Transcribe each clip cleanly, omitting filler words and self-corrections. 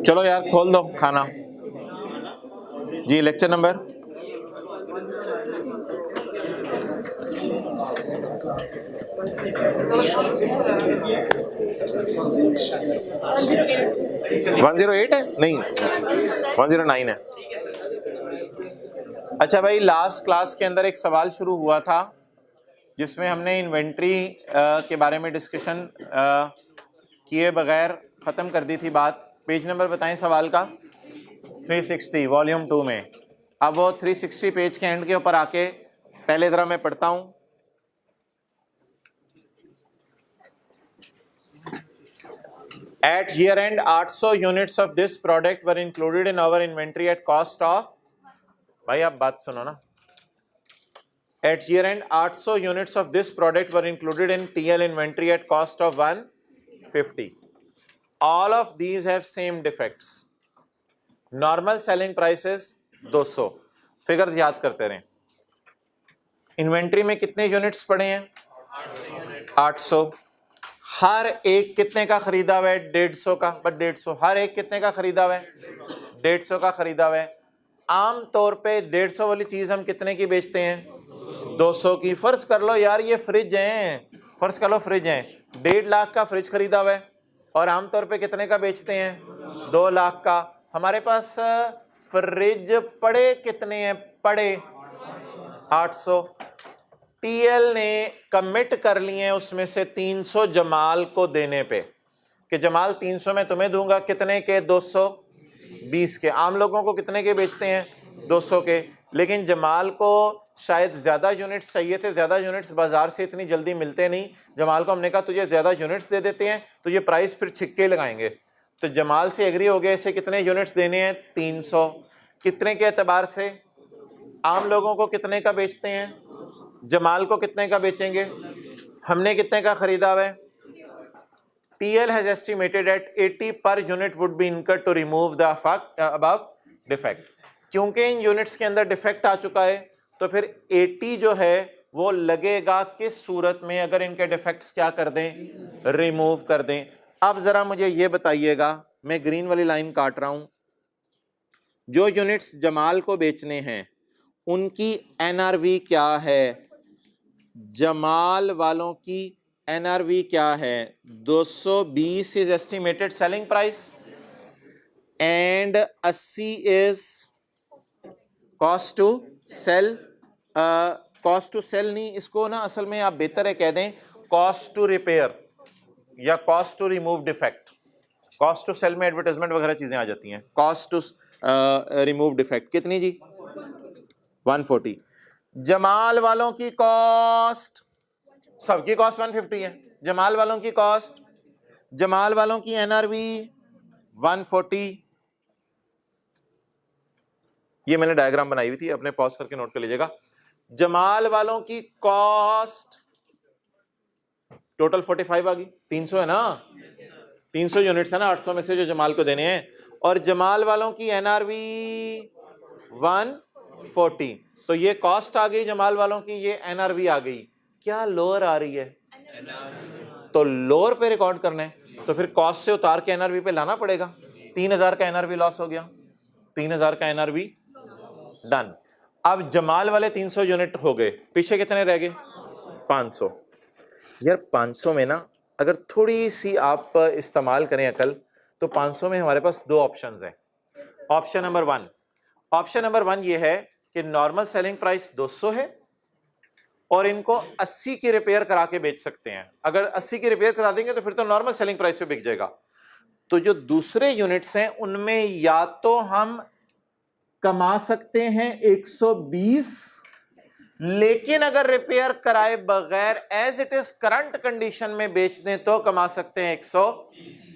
चलो यार खोल दो खाना जी। लेक्चर नंबर 108 है, नहीं 109 है। अच्छा भाई, लास्ट क्लास के अंदर एक सवाल शुरू हुआ था जिसमें हमने इन्वेंट्री के बारे में डिस्कशन किए बगैर ख़त्म कर दी थी बात। पेज नंबर बताएं सवाल का। 360 वॉल्यूम 2 में। अब वो 360 पेज के एंड के ऊपर आके पहले ज़रा मैं पढ़ता हूँ। At year end 800 units of this product were included in our inventory at cost of, भाई आप बात सुनो ना। At year end 800 units of this product were included in TL inventory at cost of 150. All of these have same defects. Normal selling price is 200. Figure याद करते रहें। Inventory में कितने यूनिट्स पड़े हैं? 800। हर एक कितने का खरीदा हुआ है? 150 का। बट 150 हर एक कितने का खरीदा हुआ है? 150 का खरीदा हुआ है। आम तौर पे 150 वाली चीज हम कितने की बेचते हैं? 200 की। फर्ज कर लो यार ये फ्रिज है, फर्ज कर लो फ्रिज है, 1.5 लाख का फ्रिज खरीदा हुआ है और आमतौर पे कितने का बेचते हैं? 2 लाख का। हमारे पास फ्रिज पड़े कितने हैं? पड़े 800। टीएल ने कमिट कर लिए हैं उसमें से 300 जमाल को देने पे कि जमाल 300 में तुम्हें दूंगा। कितने के? 220 के। आम लोगों को कितने के बेचते हैं? 200 के। लेकिन जमाल को शायद ज्यादा यूनिट्स चाहिए थे, ज्यादा यूनिट्स बाजार से इतनी जल्दी मिलते नहीं। जमाल को हमने कहा तुझे ज्यादा यूनिट्स दे देते हैं, तो ये प्राइस फिर छिक्के लगाएंगे। तो जमाल से एग्री हो गए इसे कितने यूनिट्स देने हैं? 300। कितने के एतबार से? आम लोगों को कितने का बेचते हैं? जमाल को कितने का बेचेंगे? हमने कितने का खरीदा हुआ है? TL has estimated at 80 per unit would be incurred to remove the above defect. क्योंकि इन यूनिट्स के अंदर डिफेक्ट आ चुका है तो फिर 80 जो है वो लगेगा किस सूरत में? अगर इनके डिफेक्ट्स क्या कर दें? रिमूव कर दें। अब जरा मुझे ये बताइएगा, मैं ग्रीन वाली लाइन काट रहा हूं। जो यूनिट्स जमाल को बेचने हैं उनकी NRV क्या है? जमाल वालों की NRV क्या है? 220 is estimated selling price and 80 is cost to sell. Cost to sell नहीं, इसको ना असल में आप बेहतर है कह दें कॉस्ट टू रिपेयर या cost to remove defect. Cost to sell में एडवर्टाइजमेंट वगैरह चीजें आ जाती हैं। कॉस्ट टू रिमूव डिफेक्ट कितनी जी? 140। जमाल वालों की कॉस्ट, सबकी कॉस्ट 150 है। जमाल वालों की कॉस्ट, जमाल वालों की NRV 140। ये मैंने डायग्राम बनाई हुई थी, अपने पॉज करके नोट कर लीजिएगा। जमाल वालों की कॉस्ट टोटल 45 आ गई। 300 है ना? 300 यूनिट्स है ना 800 में से जो जमाल को देने हैं। और जमाल वालों की NRV 140। तो ये कॉस्ट आ गई जमाल वालों की, ये NRV आ गई। क्या लोअर आ रही है? तो लोअर पे रिकॉर्ड करना है तो फिर कॉस्ट से उतार के NRV पे लाना पड़ेगा। 3000 का NRV लॉस हो गया। 3000 का NRV डन। अब जमाल वाले 300 यूनिट हो गए, पीछे कितने रह गए? 500। यार 500 में ना अगर थोड़ी सी आप इस्तेमाल करें अकल तो 500 में हमारे पास दो ऑप्शंस हैं। ऑप्शन नंबर वन ये है कि नॉर्मल सेलिंग प्राइस 200 है और इनको 80 की रिपेयर करा के बेच सकते हैं। अगर 80 की रिपेयर करा देंगे तो फिर तो नॉर्मल सेलिंग प्राइस पे बिक जाएगा। तो जो दूसरे यूनिट्स हैं उनमें या तो हम कमा सकते हैं 120, लेकिन अगर रिपेयर कराए बगैर as it is current condition में बेच दें तो कमा सकते हैं 120।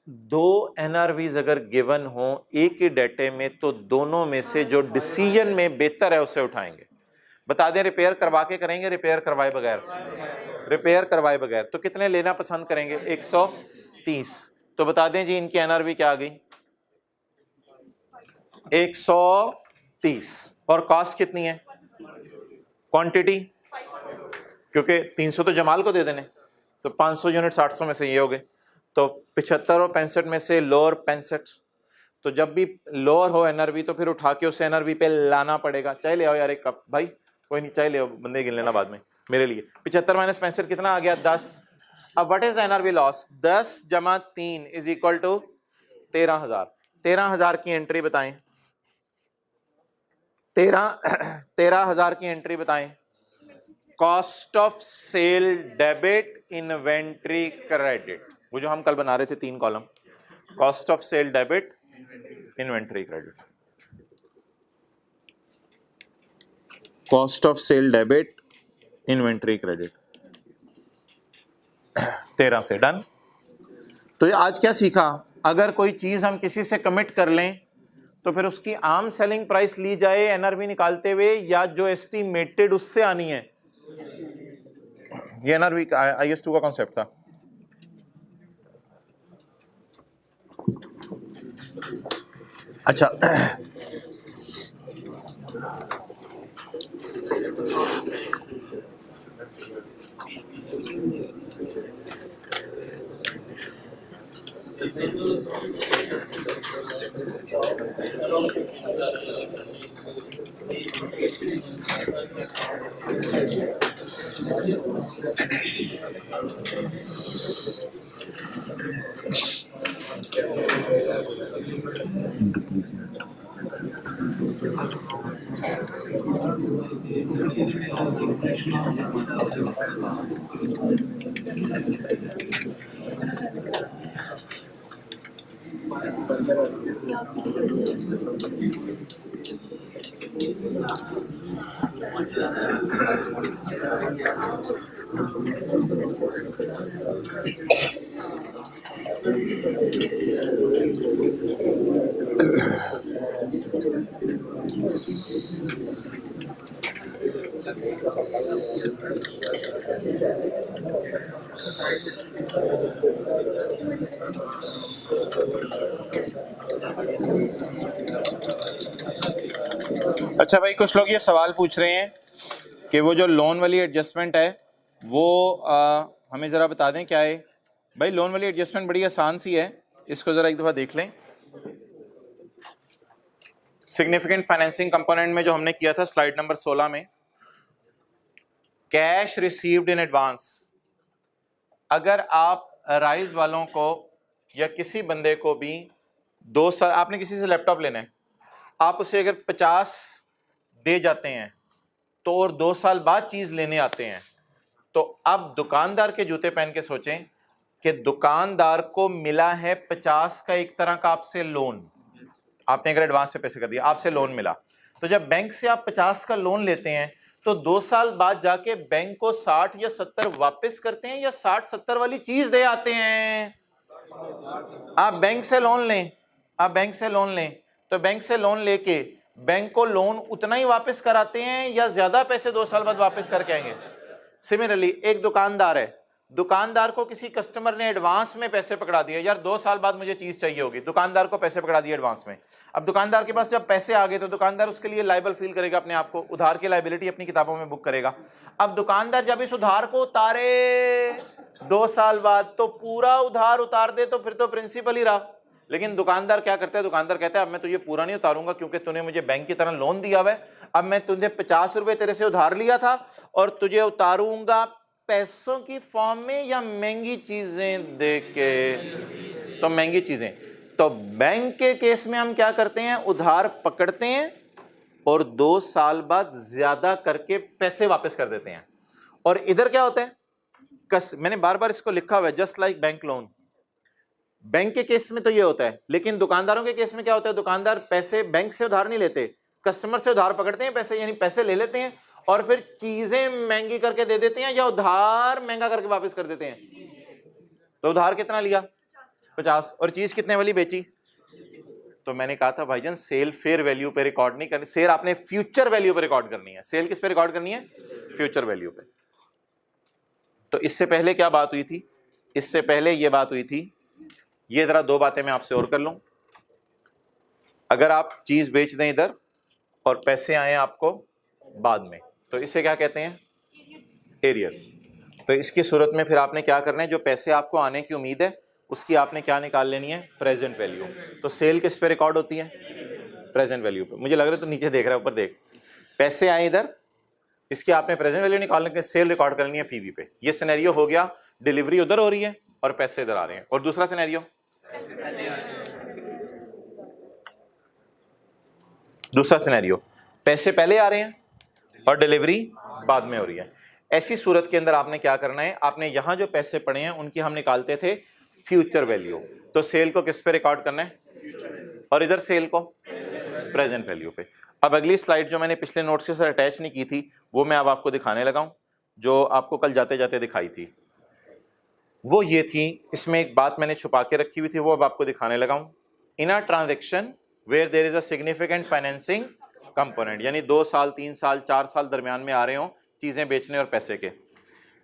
दो NRVs अगर गिवन हो एक ही डेटे में तो दोनों में से जो डिसीजन में बेहतर है उसे उठाएंगे। बता दें रिपेयर करवा के करेंगे, रिपेयर करवाए बगैर? रिपेयर करवाए बगैर। तो कितने लेना पसंद करेंगे? 130। तो बता दें जी इनकी NRV क्या आ गई? 130। और कॉस्ट कितनी है? क्वांटिटी, क्योंकि 300 तो जमाल को दे देने, तो 500 यूनिट्स 800 में से ये हो गए। तो 75 और 65 में से लोअर 65, तो जब भी लोअर हो एनआरवी तो फिर उठा के उसे एनआरवी पे लाना पड़ेगा। चाय ले आओ यार एक कप, भाई कोई नहीं, चाय ले आओ, बंदे गिन लेना बाद में मेरे लिए। 75 माइनस 65 कितना आ गया? 10। अब what is the NRV loss? 10 जमा 3 इज इक्वल टू 13,000। 13,000 की एंट्री बताएं, 13,000 की एंट्री बताएं। Cost of sale debit inventory credit, वो जो हम कल बना रहे थे 3 column, cost of sale debit inventory credit, cost of sale debit inventory credit. 13 से डन। तो आज क्या सीखा? अगर कोई चीज हम किसी से कमिट कर लें तो फिर उसकी आम सेलिंग प्राइस ली जाए एनआरवी निकालते हुए, या जो एस्टिमेटेड उससे आनी है। ये एनआरवी IS2 का कॉन्सेप्ट था। अच्छा, अच्छा भाई, कुछ लोग ये सवाल पूछ रहे हैं कि वो जो लोन वाली एडजस्टमेंट है वो हमें ज़रा बता दें क्या है। भाई लोन वाली एडजस्टमेंट बड़ी आसान सी है, इसको ज़रा एक दफ़ा देख लें। सिग्निफिकेंट फाइनेंसिंग कंपोनेंट में जो हमने किया था स्लाइड नंबर 16 में, कैश रिसीव्ड इन एडवांस। अगर आप राइज वालों को या किसी बंदे को भी 2 साल, आपने किसी से लैपटॉप लेना है, आप उसे अगर 50 दे जाते हैं तो और 2 साल बाद चीज लेने आते हैं, तो अब दुकानदार के जूते पहन के सोचें कि दुकानदार को मिला है 50 का एक तरह का आपसे लोन। आपने अगर एडवांस पे पैसे कर दिया, आपसे लोन मिला, तो जब बैंक से आप 50 का लोन लेते हैं तो 2 साल बाद जाके बैंक को 60 या 70 वापस करते हैं, या 60-70 वाली चीज दे आते हैं। आप बैंक से लोन लें, आप बैंक से लोन लें तो बैंक से लोन लेके बैंक को लोन उतना ही वापस कराते हैं या ज्यादा पैसे 2 साल बाद वापस करके आएंगे। सिमिलरली एक दुकानदार है, दुकानदार को किसी कस्टमर ने एडवांस में पैसे पकड़ा दिए, यार 2 साल बाद मुझे चीज चाहिए होगी, दुकानदार को पैसे पकड़ा दिए एडवांस में। अब दुकानदार के पास जब पैसे आ गए तो दुकानदार उसके लिए लायबल फील करेगा अपने आप को, उधार की लायबिलिटी अपनी किताबों में बुक करेगा। अब दुकानदार जब इस उधार को उतारे 2 साल बाद, तो पूरा उधार उतार दे तो फिर तो प्रिंसिपल ही रहा। लेकिन दुकानदार क्या करता है? दुकानदार कहता है अब मैं तुझे पूरा नहीं उतारूंगा क्योंकि तूने मुझे बैंक की तरह लोन दिया हुआ है, अब मैं तुझे 50 रुपए तेरे से उधार लिया था और तुझे उतारूंगा पैसों की फॉर्म में या महंगी चीजें देके। तो महंगी चीजें, तो बैंक के केस में हम क्या करते हैं? उधार पकड़ते हैं और 2 साल बाद ज्यादा करके पैसे वापस कर देते हैं। और इधर क्या होता है? मैंने बार बार इसको लिखा हुआ है, just like bank loan. Bank के केस में तो ये होता है, लेकिन दुकानदारों के केस में क्या होता है? दुकानदार पैसे बैंक से उधार नहीं लेते, कस्टमर से उधार पकड़ते हैं पैसे, यानी पैसे ले लेते हैं और फिर चीजें महंगी करके दे देते हैं या उधार महंगा करके वापस कर देते हैं। तो उधार कितना लिया? 50, और चीज कितने वाली बेची? तो मैंने कहा था भाईजान सेल फेयर वैल्यू पे रिकॉर्ड नहीं करनी, सेल आपने फ्यूचर वैल्यू पे रिकॉर्ड करनी है। सेल किस पे रिकॉर्ड करनी है? फ्यूचर वैल्यू पे। तो इससे पहले क्या बात हुई थी? इससे पहले ये बात हुई थी, ये जरा 2 बातें मैं आपसे और कर लूं। अगर आप चीज बेच दें इधर और पैसे आए आपको बाद में, तो इसे क्या कहते हैं? एरियर्स। तो इसकी सूरत में फिर आपने क्या करना है? जो पैसे आपको आने की उम्मीद है उसकी आपने क्या निकाल लेनी है, प्रेजेंट वैल्यू। तो सेल किस पे रिकॉर्ड होती है, प्रेजेंट वैल्यू पे। मुझे लग रहा है तो नीचे देख रहा है, ऊपर देख, पैसे आए इधर, इसकी आपने प्रेजेंट वैल्यू निकालने के सेल रिकॉर्ड करनी है पीवी पे। ये सिनेरियो हो गया, डिलीवरी उधर हो रही है और पैसे इधर आ रहे हैं। और दूसरा सिनेरियो, दूसरा सिनेरियो, पैसे पहले आ रहे हैं और डिलीवरी बाद में हो रही है। ऐसी सूरत के अंदर आपने क्या करना है, आपने यहां जो पैसे पड़े हैं उनकी हम निकालते थे फ्यूचर वैल्यू, तो सेल को किस पे रिकॉर्ड करना है, और इधर सेल को प्रेजेंट वैल्यू पे। अब अगली स्लाइड जो मैंने पिछले नोट्स के साथ अटैच नहीं की थी वो मैं अब आपको दिखाने लगा हूं, जो आपको कल जाते जाते दिखाई थी वो ये थी। इसमें एक बात मैंने छुपा के रखी हुई थी, वो अब आपको दिखाने लगा हूं। In a transaction where there is a significant financing component, यानी 2 साल 3 साल 4 साल दरमियान में आ रहे हो चीजें बेचने और पैसे के,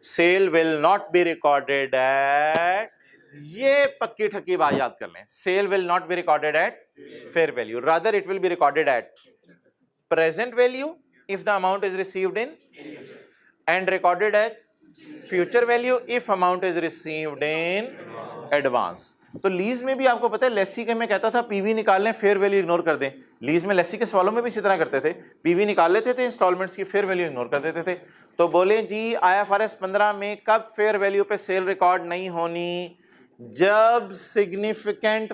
sale will not be recorded at, ये पक्की ठक्की बात याद कर लें, sale will not be recorded at fair value, rather it will be recorded at present value if the amount is received in, and recorded at future value if amount is received in advance. तो lease में भी आपको पता है, लेसी के मैं कहता था पीवी निकाल लें, फेयर वैल्यू इग्नोर कर दें। लीज में लेसी के सवालों में भी इसी तरह करते थे, पीवी निकाल लेते थे इंस्टॉलमेंट्स की, फेयर वैल्यू इग्नोर कर देते थे। तो बोले जी आईएफआरएस 15 में कब फेयर वैल्यू पे सेल रिकॉर्ड नहीं होनी, जब सिग्निफिकेंट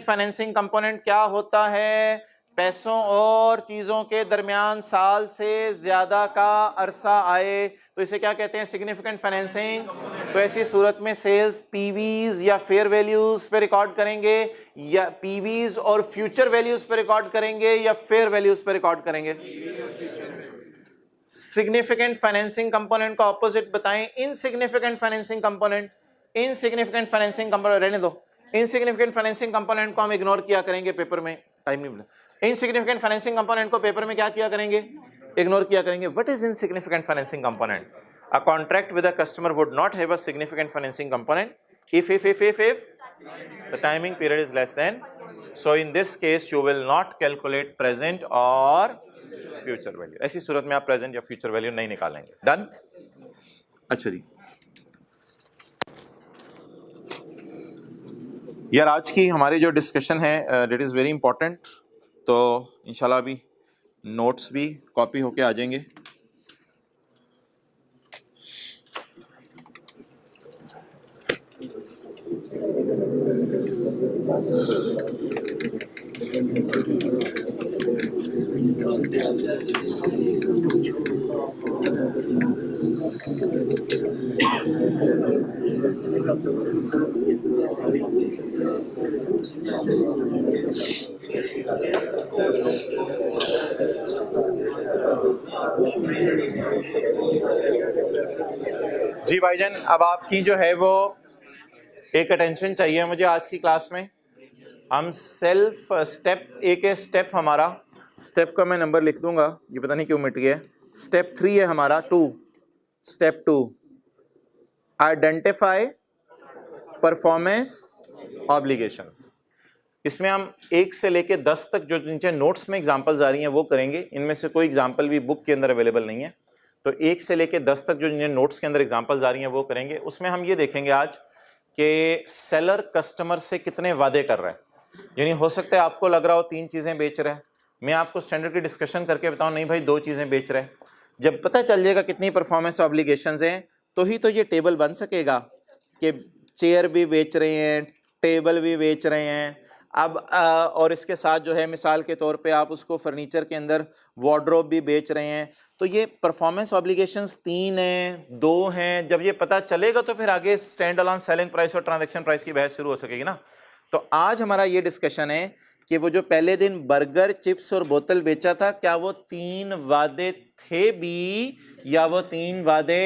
फाइनेंसिंग कंपोनेंट क्या होता है, पैसों और चीजों के दरमियान साल से ज्यादा का अरसा आए, तो इसे क्या कहते हैं, सिग्निफिकेंट फाइनेंसिंग। तो ऐसी सूरत में सेल्स पीवीज या फेयर वैल्यूज पे रिकॉर्ड करेंगे, या पीवीज और फ्यूचर वैल्यूज पे रिकॉर्ड करेंगे, या फेयर वैल्यूज पे रिकॉर्ड करेंगे। सिग्निफिकेंट फाइनेंसिंग कंपोनेंट का ऑपोजिट बताएं, insignificant financing component. Insignificant financing component रहने दो, इनसिग्निफिकेंट फाइनेंसिंग कंपोनेंट को हम इग्नोर किया करेंगे पेपर में, टाइम नहीं। इनसिग्निफिकेंट फाइनेंसिंग कंपोनेंट को पेपर में क्या किया करेंगे, इग्नोर किया करेंगे। What is insignificant financing component? A contract with a customer would not have a significant financing component if the timing period is less than, so in this case you will not calculate present or future value। ऐसी सूरत में आप present या future value नहीं निकालेंगे। Done? अच्छा जी यार, आज की हमारी जो डिस्कशन है डेट इज़ वेरी इंपॉर्टेंट, तो इंशाल्लाह अभी नोट्स भी कॉपी होके आ जाएंगे। जी भाईजान, अब आपकी जो है वो एक अटेंशन चाहिए मुझे आज की क्लास में। हम सेल्फ स्टेप, एक है स्टेप हमारा, स्टेप का मैं नंबर लिख दूंगा, ये पता नहीं क्यों मिट गया। स्टेप 3 है हमारा, 2, स्टेप 2, आइडेंटिफाई परफॉर्मेंस ऑब्लिगेशंस। इसमें हम 1 से लेके 10 तक जो नीचे नोट्स में एग्जांपल्स आ रही हैं वो करेंगे। इनमें से कोई एग्जांपल भी बुक के अंदर अवेलेबल नहीं है, तो 1 से लेके 10 तक जो नोट्स के अंदर एग्जांपल्स आ रही हैं वो करेंगे। उसमें हम ये देखेंगे आज कि सेलर कस्टमर से कितने वादे कर रहा है। यानी हो सकता है आपको लग रहा हो 3 चीज़ें बेच रहा है, मैं आपको स्टैंडर्ड की डिस्कशन करके बताऊं नहीं भाई 2 चीज़ें बेच रहे हैं। जब पता चल जाएगा कितनी परफॉर्मेंस ऑब्लिगेशंस हैं तो ही तो ये टेबल बन सकेगा कि चेयर भी बेच रहे हैं, टेबल भी बेच रहे हैं। अब और इसके साथ जो है मिसाल के तौर पे आप उसको फर्नीचर के अंदर वार्डरोब भी बेच रहे हैं, तो ये परफॉर्मेंस ऑब्लिगेशंस 3 हैं, 2 हैं। जब ये पता चलेगा तो फिर आगे स्टैंड अलोन सेलिंग प्राइस और ट्रांजैक्शन प्राइस की बहस शुरू हो सकेगी ना। तो आज हमारा ये डिस्कशन है कि वो जो पहले दिन बर्गर, चिप्स और बोतल बेचा था, क्या वो 3 वादे थे भी या वो 3 वादे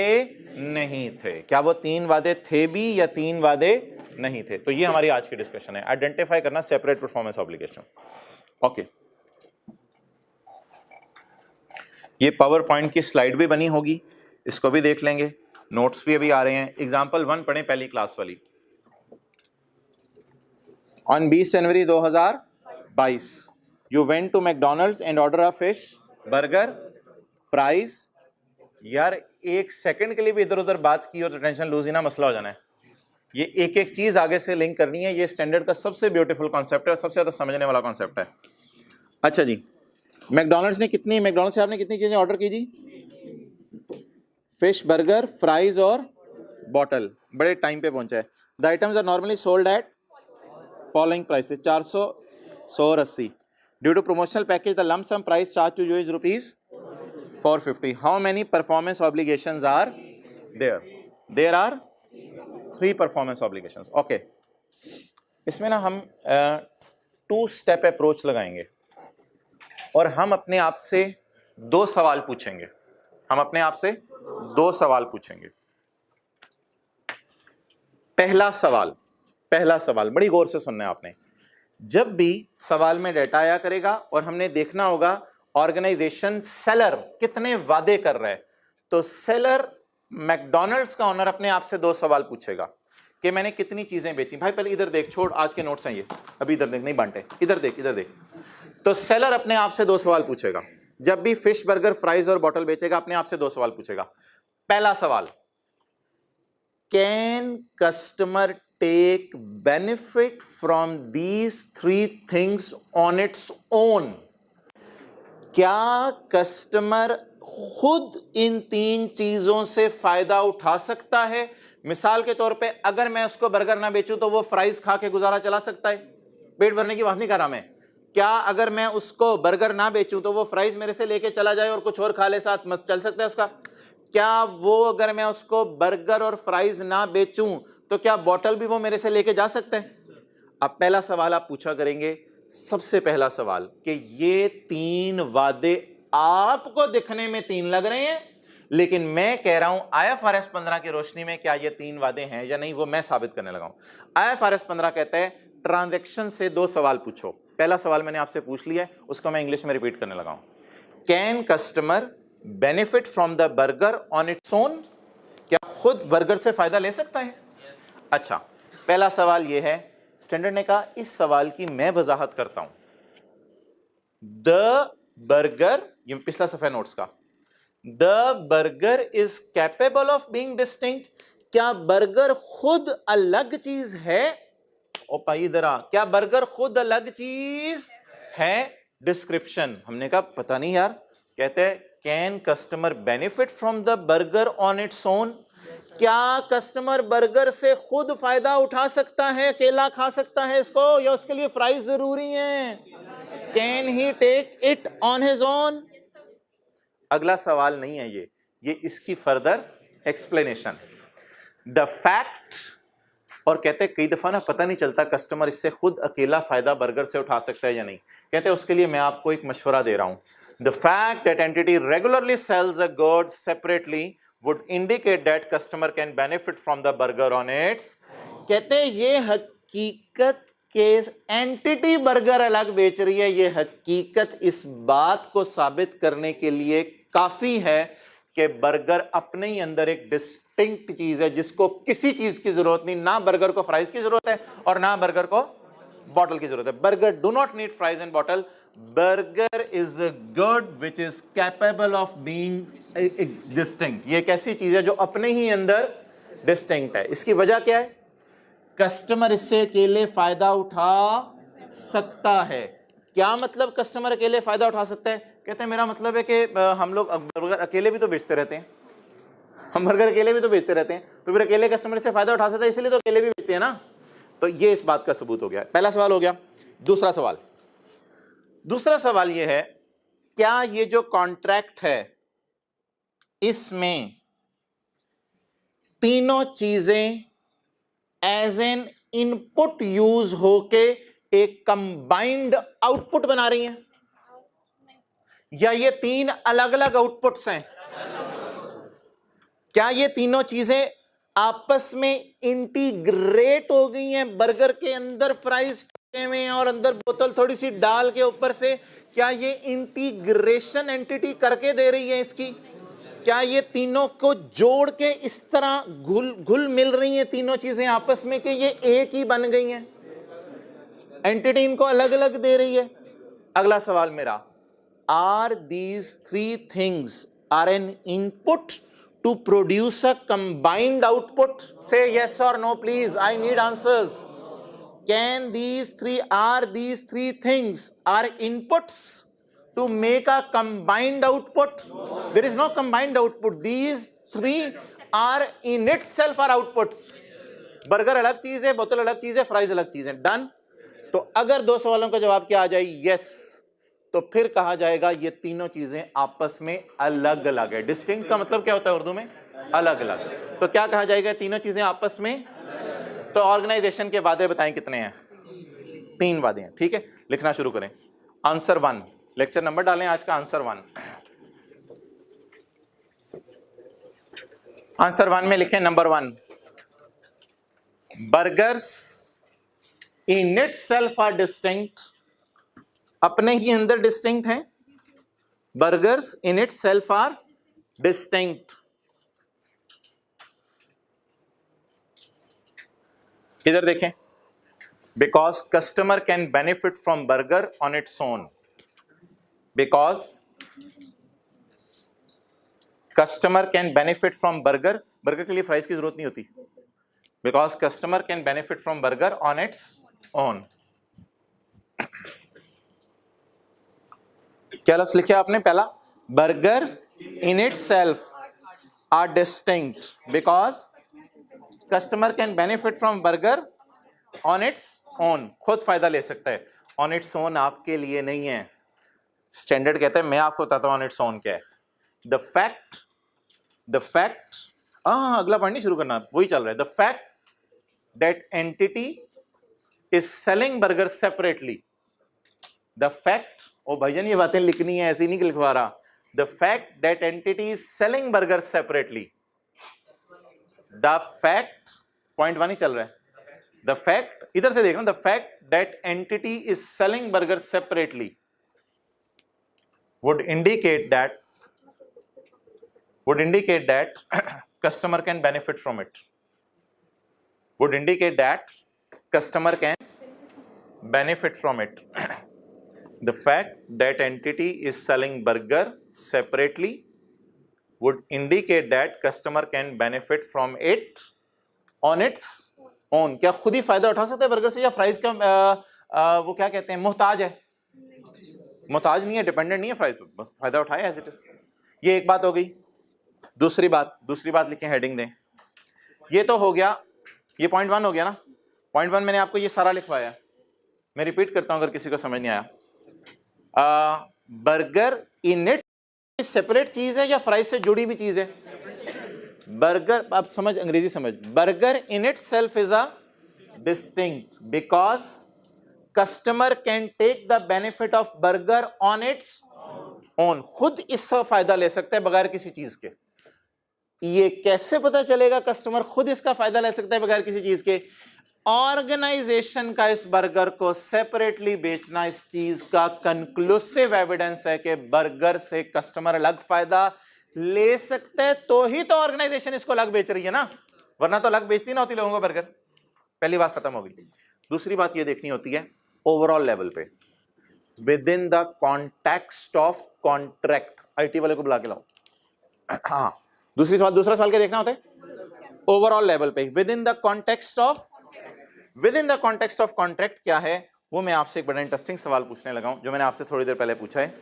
नहीं थे? क्या वो 3 वादे थे भी या 3 वादे नहीं थे? तो ये हमारी आज की डिस्कशन है, आइडेंटिफाई करना सेपरेट परफॉर्मेंस ऑब्लिगेशन। ओके, ये पावर पॉइंट की स्लाइड भी बनी होगी, इसको भी देख लेंगे, नोट्स भी अभी आ रहे हैं। एग्जाम्पल 1 पढ़ें, पहली क्लास वाली। On 20 January 2022 you went to McDonald's and order a fish, burger, fries यार एक सेकंड के लिए भी इधर उधर बात की और तो टेंशन लूज ही ना मसला हो जाना है। ये एक एक चीज आगे से लिंक करनी है। ये स्टैंडर्ड का सबसे ब्यूटीफुल कॉन्सेप्ट है और सबसे ज्यादा समझने वाला कॉन्सेप्ट है। अच्छा जी, मैकडॉनल्ड्स से आपने कितनी चीजें ऑर्डर की जी? फिश, बर्गर, फ्राइज और बॉटल। बड़े टाइम पे पहुंचा है। The items are normally sold at following prices 400, 100 और 80। Due to promotional package the lump sum price charge to you is rupees 450. How many performance obligations are there? There are 3 performance obligations. Okay. इसमें ना हम 2-step approach लगाएंगे और हम अपने आप से 2 सवाल पूछेंगे। हम अपने आप से 2 सवाल पूछेंगे। पहला सवाल बड़ी गौर से सुनना है आपने। जब भी सवाल में डेटा आया करेगा और हमने देखना होगा ऑर्गेनाइजेशन सेलर कितने वादे कर रहा है, तो सेलर मैकडॉनल्ड्स का ओनर अपने आप से 2 सवाल पूछेगा कि मैंने कितनी चीजें बेची। भाई पहले इधर देख, छोड़ आज के नोट्स हैं ये, अभी इधर देख, नहीं बांटे, इधर देख। तो सेलर अपने आप से 2 सवाल पूछेगा। जब भी फिश, बर्गर, फ्राइज और बॉटल बेचेगा अपने आप से 2 सवाल पूछेगा। पहला सवाल, can customer take benefit from these 3 things on its own? क्या कस्टमर खुद इन 3 चीजों से फायदा उठा सकता है? मिसाल के तौर पे अगर मैं उसको बर्गर ना बेचूं तो वो फ्राइज खा के गुजारा चला सकता है। पेट भरने की बात नहीं कर रहा मैं। क्या अगर मैं उसको बर्गर ना बेचूं तो वो फ्राइज मेरे से लेके चला जाए और कुछ और खा ले साथ, मस्त चल सकता है उसका? क्या वो अगर मैं उसको बर्गर और फ्राइज ना बेचूं तो क्या बॉटल भी वो मेरे से लेके जा सकता है? अब पहला सवाल आप पूछा करेंगे, सबसे पहला सवाल कि ये 3 वादे आपको दिखने में 3 लग रहे हैं, लेकिन मैं कह रहा हूं IFRS 15 की रोशनी में क्या ये 3 वादे हैं या नहीं, वो मैं साबित करने लगा हूं। IFRS 15 कहता है ट्रांजैक्शन से 2 सवाल पूछो। पहला सवाल मैंने आपसे पूछ लिया है, उसको मैं इंग्लिश में रिपीट करने लगा हूं। Can customer benefit from the burger on its own? क्या खुद बर्गर से फायदा ले सकता है? अच्छा, पहला सवाल यह है। स्टैंडर्ड ने कहा इस सवाल की मैं वजाहत करता हूं। द बर्गर, ये पिछला सफा नोट्स का, the burger is capable of being distinct? क्या बर्गर खुद अलग चीज है? ओ भाई इधर आ, क्या बर्गर खुद अलग चीज है? डिस्क्रिप्शन, हमने कहा पता नहीं यार। कहते हैं can customer benefit from the burger on its own? क्या कस्टमर बर्गर से खुद फायदा उठा सकता है, अकेला खा सकता है इसको, या उसके लिए फ्राइज जरूरी है? Can he take it on his own? अगला सवाल नहीं है ये इसकी फर्दर एक्सप्लेनेशन। द फैक्ट, और कहते हैं कई दफा ना पता नहीं चलता कस्टमर इससे खुद अकेला फायदा बर्गर से उठा सकता है या नहीं। कहते हैं उसके लिए मैं आपको एक मशवरा दे रहा हूं। The fact that entity regularly sells a good separately would indicate that customer can benefit from the burger on its। कहते हैं ये हकीकत के एंटिटी बर्गर अलग बेच रही है, ये हकीकत इस बात को साबित करने के लिए काफी है कि बर्गर अपने ही अंदर एक डिस्टिंक्ट चीज है जिसको किसी चीज की जरूरत नहीं। ना बर्गर को फ्राइज की जरूरत है और ना बर्गर को बॉटल की जरूरत है। Burger do not need fries and bottle. Burger is a good which is capable of being distinct. ये एक ऐसी चीज है जो अपने ही अंदर डिस्टिंक्ट है। इसकी वजह क्या है? कस्टमर इससे अकेले फायदा उठा सकता है। क्या मतलब कस्टमर अकेले फायदा उठा सकता है? कहते हैं मेरा मतलब है कि हम लोग बर्गर अकेले भी तो बेचते रहते हैं, हम बर्गर अकेले भी तो बेचते रहते हैं, तो फिर अकेले कस्टमर से फायदा उठा सकता है, इसलिए तो अकेले भी बेचते हैं ना। तो ये इस बात का सबूत हो गया। पहला सवाल हो गया। दूसरा सवाल ये है, क्या ये जो कॉन्ट्रैक्ट है इसमें तीनों चीजें एज एन इनपुट यूज होके एक कंबाइंड आउटपुट बना रही हैं, या ये 3 अलग अलग आउटपुट्स हैं? क्या ये तीनों चीजें आपस में इंटीग्रेट हो गई हैं? बर्गर के अंदर फ्राइज में और अंदर बोतल थोड़ी सी डाल के ऊपर से, क्या ये इंटीग्रेशन एंटिटी करके दे रही है इसकी? क्या ये तीनों को जोड़ के इस तरह घुल मिल रही हैं तीनों चीजें आपस में कि ये एक ही बन गई हैं? एंटिटी इनको अलग अलग दे रही है। अगला सवाल मेरा, are these 3 things are an input to produce a combined output? Say yes or no, please. I need answers. Can these three things are inputs to make a combined output? There is no combined output. These three are in itself are outputs. Burger अलग चीज है, बोतल अलग चीज है, fries अलग चीज है. डन. तो अगर दो सवालों का जवाब क्या आ जाए? यस. तो फिर कहा जाएगा ये तीनों चीजें आपस में अलग अलग है. डिस्टिंक्ट का मतलब क्या होता है उर्दू में? अलग अलग. तो क्या कहा जाएगा? तीनों चीजें आपस में. तो ऑर्गेनाइजेशन के वादे बताएं कितने हैं? 3 वादे हैं. ठीक है, लिखना शुरू करें. आंसर 1. लेक्चर नंबर डालें आज का. आंसर 1. आंसर 1 में लिखें नंबर 1. Burgers in itself are distinct. अपने ही अंदर डिस्टिंक्ट हैं. Burgers in itself are distinct. इधर देखें. Because customer can benefit from burger on its own. Because customer can benefit from burger. Burger के लिए फ्राइज की जरूरत नहीं होती. Because customer can benefit from burger on its own. क्या लफ्ज लिखा आपने? पहला, burger in itself are distinct because customer can benefit from burger on its own. खुद फायदा ले सकता है. ऑन इट्स ओन आपके लिए नहीं है. स्टैंडर्ड कहता है, मैं आपको बताता हूं ऑन इट्स ओन क्या है. द फैक्ट अगला पढ़ नहीं शुरू करना, वही चल रहा है. The fact that entity is selling burger separately. The fact, ओ भाईजान ये बातें लिखनी है, ऐसी नहीं लिखवा रहा. The fact that entity is selling burger separately. The fact, point 1 ही चल रहा है. द फैक्ट, इधर से देखना. The fact that entity is selling burger separately would indicate that customer can benefit from it. Would indicate that customer can benefit from it. The fact that entity is selling burger separately would indicate that customer can benefit from it on its own. क्या खुद ही फायदा उठा सकता है burger से, या fries का वो क्या कहते हैं, मोहताज है? मोहताज नहीं है, डिपेंडेंट नहीं है, फायदा उठाए एज इट इज. ये एक बात हो गई. दूसरी बात लिखें, हेडिंग दें. ये तो हो गया, ये पॉइंट 1 हो गया ना. पॉइंट 1 मैंने आपको ये सारा लिखवाया. मैं रिपीट करता हूं अगर किसी को समझ नहीं आया. बर्गर इन इट सेपरेट चीज है या फ्राइज से जुड़ी हुई चीज है? बर्गर, आप समझ, अंग्रेजी समझ. Burger in itself is a distinct because customer can take the benefit of burger on its own. खुद इसका फायदा ले सकता है बगैर किसी चीज के. ये कैसे पता चलेगा कस्टमर खुद इसका फायदा ले सकता है बगैर किसी चीज के? ऑर्गेनाइजेशन का इस बर्गर को सेपरेटली बेचना इस चीज का कंक्लूसिव एविडेंस है कि बर्गर से कस्टमर अलग फायदा ले सकते हैं. तो ही तो ऑर्गेनाइजेशन इसको अलग बेच रही है ना, वरना तो अलग बेचती ना होती लोगों को बर्गर. पहली बात खत्म हो गई. दूसरी बात ये देखनी होती है ओवरऑल लेवल पे, with in the context of contract. IT वाले को बुला के लाओ. हाँ, दूसरा सवाल क्या देखना होता है? ओवरऑल लेवल पे, with in the context of contract क्या है वो मैं आपसे एक बड़ा इंटरेस्टिंग सवाल पूछने लगा हूं, जो मैंने आपसे थोड़ी देर पहले पूछा है.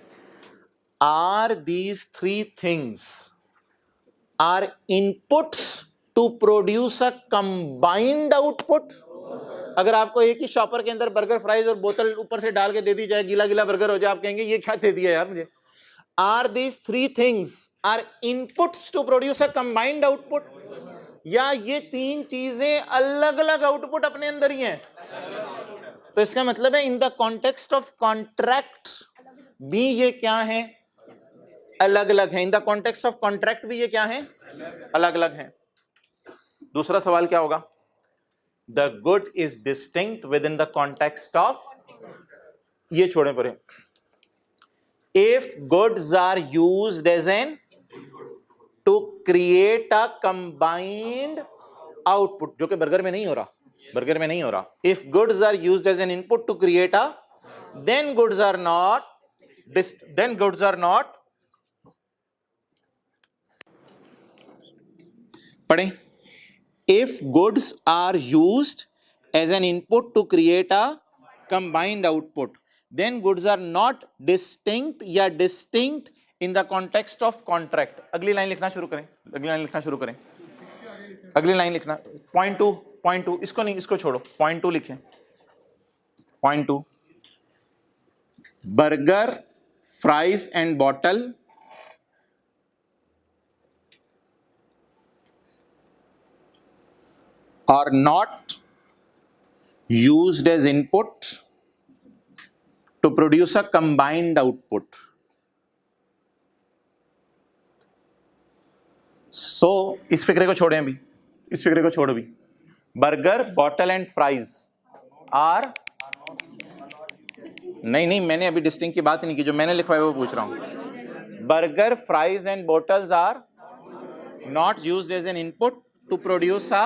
Are these 3 things are inputs to produce a combined output? अगर आपको एक ही शॉपर के अंदर बर्गर, फ्राइज और बोतल ऊपर से डाल के दे दी जाए, गीला गीला बर्गर हो जाए, आप कहेंगे ये क्या दे दिया यार मुझे. Are these 3 things are inputs to produce a combined output, या ये 3 चीजें अलग अलग आउटपुट अपने अंदर ही हैं? तो इसका मतलब है in the context of contract भी ये क्या है? अलग अलग है. In the context of contract भी ये क्या है? अलग अलग है. दूसरा सवाल क्या होगा? The good is distinct within the context of, ये छोड़े परे. If goods are used as an to create a combined output, जो कि बर्गर में नहीं हो रहा. If goods are used as an input to create a, then goods are not पढ़ें, if goods are used as an input to create a combined output then goods are not distinct या distinct in the context of contract. अगली line लिखना शुरू करें, अगली line लिखना शुरू करें, अगली लाइन लिखना। पॉइंट टू, इसको नहीं, इसको छोड़ो, पॉइंट 2 लिखें। Point 2, burger, fries and bottle are not used as input to produce a combined output. So इस फिक्रे को छोड़ें अभी, इस फिक्रे को छोड़ो भी। Burger, bottle and fries are, नहीं मैंने अभी डिस्टिंक्ट की बात नहीं की, जो मैंने लिखवाया वो पूछ रहा हूं। Burger, fries and bottles are not used as an input to produce a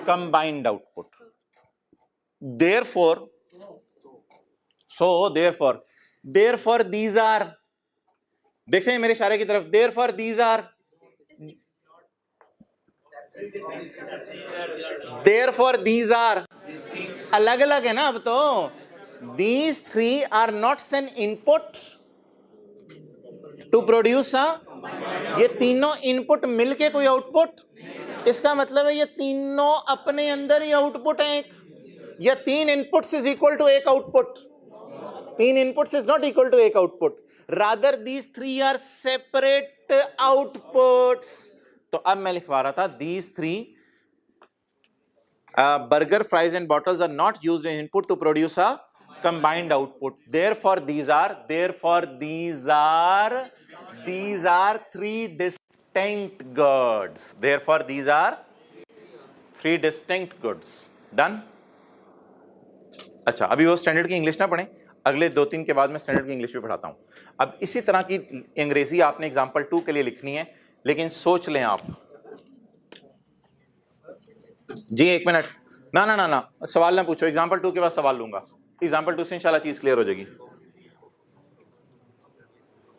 combined output. Therefore these are, देखते हैं मेरे इशारे की तरफ, therefore these are अलग अलग है ना अब तो। These three are not an input to produce a, ये तीनों इनपुट मिलके कोई आउटपुट, इसका मतलब है ये तीनों अपने अंदर ही आउटपुट है। या 3 इनपुट्स इज इक्वल टू एक output, 3 inputs is not equal to एक output, rather these 3 are separate outputs. तो अब मैं लिखवा रहा था these 3 burger, fries and bottles are not used in input to produce a combined output. Therefore these are 3 distinct goods. Therefore these are 3 distinct goods. Done? अच्छा, अभी वो standard की इंग्लिश ना पढ़ें, अगले 2-3 के बाद मैं स्टैंडर्ड की इंग्लिश भी पढ़ाता हूं। अब इसी तरह की अंग्रेजी आपने एग्जांपल 2 के लिए लिखनी है, लेकिन सोच लें आप। जी एक मिनट, ना सवाल ना पूछो, एग्जांपल 2 के बाद सवाल लूंगा। एग्जांपल 2 से इंशाल्लाह चीज क्लियर हो जाएगी।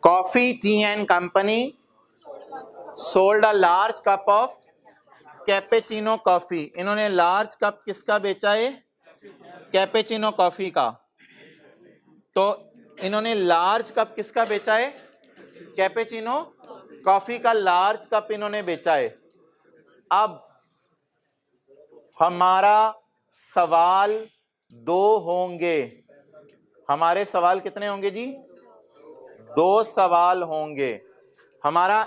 Coffee, T and company sold a large cup of cappuccino coffee. इन्होंने लार्ज कप किसका बेचा है? कैपेचिनो कॉफी का। तो इन्होंने लार्ज कप किसका बेचा है? कैपेचिनो कॉफी का लार्ज कप इन्होंने बेचा है। अब हमारा सवाल 2 होंगे। हमारे सवाल कितने होंगे जी? 2 सवाल होंगे। हमारा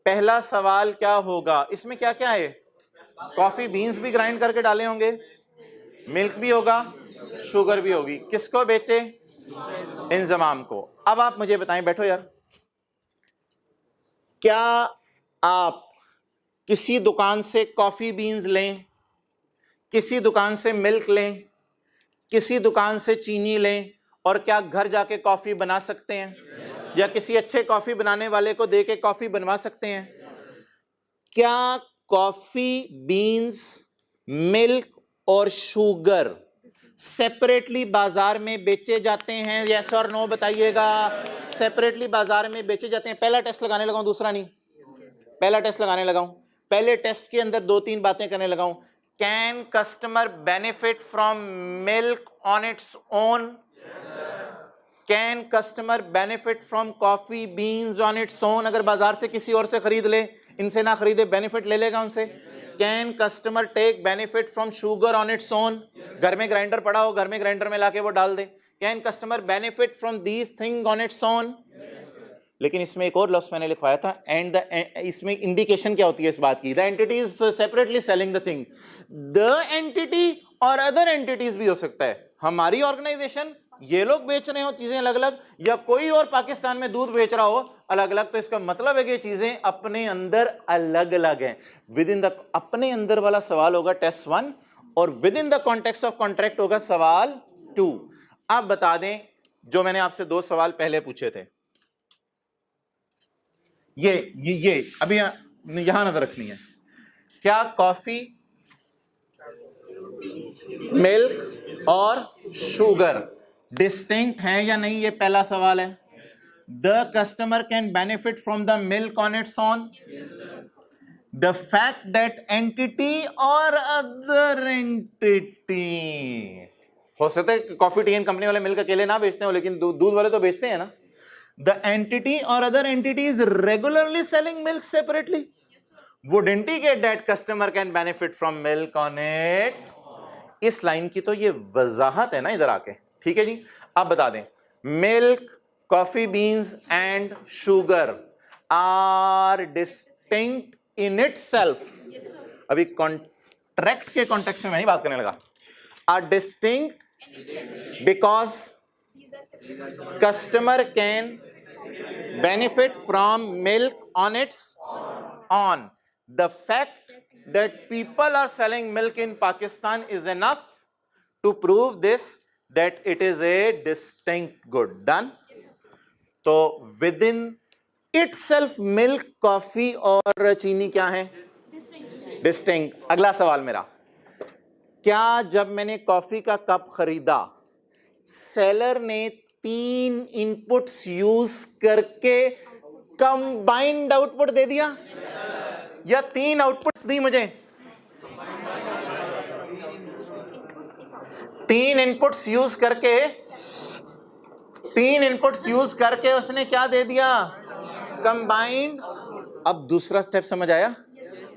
पहला सवाल क्या होगा? इसमें क्या क्या है? कॉफी बीन्स भी ग्राइंड करके डाले होंगे, मिल्क भी होगा, शुगर भी होगी। किसको बेचे? इंजमाम को। अब आप मुझे बताएं, बैठो यार, क्या आप किसी दुकान से कॉफी बीन्स लें, किसी दुकान से मिल्क लें, किसी दुकान से चीनी लें और क्या घर जाके कॉफी बना सकते हैं? या किसी अच्छे कॉफी बनाने वाले को दे के कॉफी बनवा सकते हैं? क्या कॉफी बीन्स, मिल्क और शुगर सेपरेटली बाजार में बेचे जाते हैं? यस और नो बताइएगा। सेपरेटली बाजार में बेचे जाते हैं। पहला टेस्ट लगाने लगाऊं, दूसरा नहीं, पहला टेस्ट लगाने लगाऊं। पहले टेस्ट के अंदर 2-3 बातें करने लगाऊं। Can customer benefit from milk on its own? Can customer benefit from coffee beans on its own? अगर बाजार से किसी और से खरीद ले, इनसे ना खरीदे, बेनिफिट ले लेगा उनसे। Can customer take benefit from sugar on its own? घर में ग्राइंडर पड़ा हो, घर में ग्राइंडर में लाके वो डाल दे। Can customer benefit from these thing on its own? लेकिन इसमें एक और लफ्ज मैंने लिखवाया था, एंड इसमें इंडिकेशन क्या होती है इस बात की? The entity is separately selling the thing. The entity और अदर एंटिटीज भी हो सकता है। हमारी ऑर्गेनाइजेशन, ये लोग बेच रहे हो चीजें अलग अलग, या कोई और पाकिस्तान में दूध बेच रहा हो अलग अलग। तो इसका मतलब है कि ये चीजें अपने अंदर अलग अलग हैं। विद इन द, अपने अंदर वाला सवाल होगा टेस्ट 1 और within the context of contract होगा सवाल 2। आप बता दें, जो मैंने आपसे 2 सवाल पहले पूछे थे, ये अभी यहां नजर रखनी है। क्या कॉफी, मिल्क और शुगर डिस्टिंक्ट है या नहीं? ये पहला सवाल है। The customer can benefit from the milk on its own? the fact that entity or other entity, हो सकता है कॉफी टी एंड कंपनी वाले मिल्क अकेले ना बेचते हो, लेकिन दूध वाले तो बेचते हैं ना. The entity or other entity is regularly selling milk separately. Wouldn't he get that customer can benefit from milk on its? इस लाइन की तो ये वजाहत है ना इधर आके. ठीक है जी. अब बता दें, milk, coffee beans and sugar are distinct in itself. अभी कॉन्ट्रैक्ट के कॉन्टेक्स्ट में मैं नहीं बात करने लगा. Are distinct because customer can benefit from milk on its own. The fact that people are selling milk in Pakistan is enough to prove this, that it is a distinct good. Done. तो within itself milk, coffee और चीनी क्या है? Distinct. अगला सवाल मेरा, क्या जब मैंने कॉफी का कप खरीदा सेलर ने 3 इनपुट्स यूज करके कंबाइंड आउटपुट दे दिया? या 3 आउटपुट्स दी मुझे? 3 इनपुट्स यूज करके उसने क्या दे दिया? कंबाइंड. अब दूसरा स्टेप समझ आया?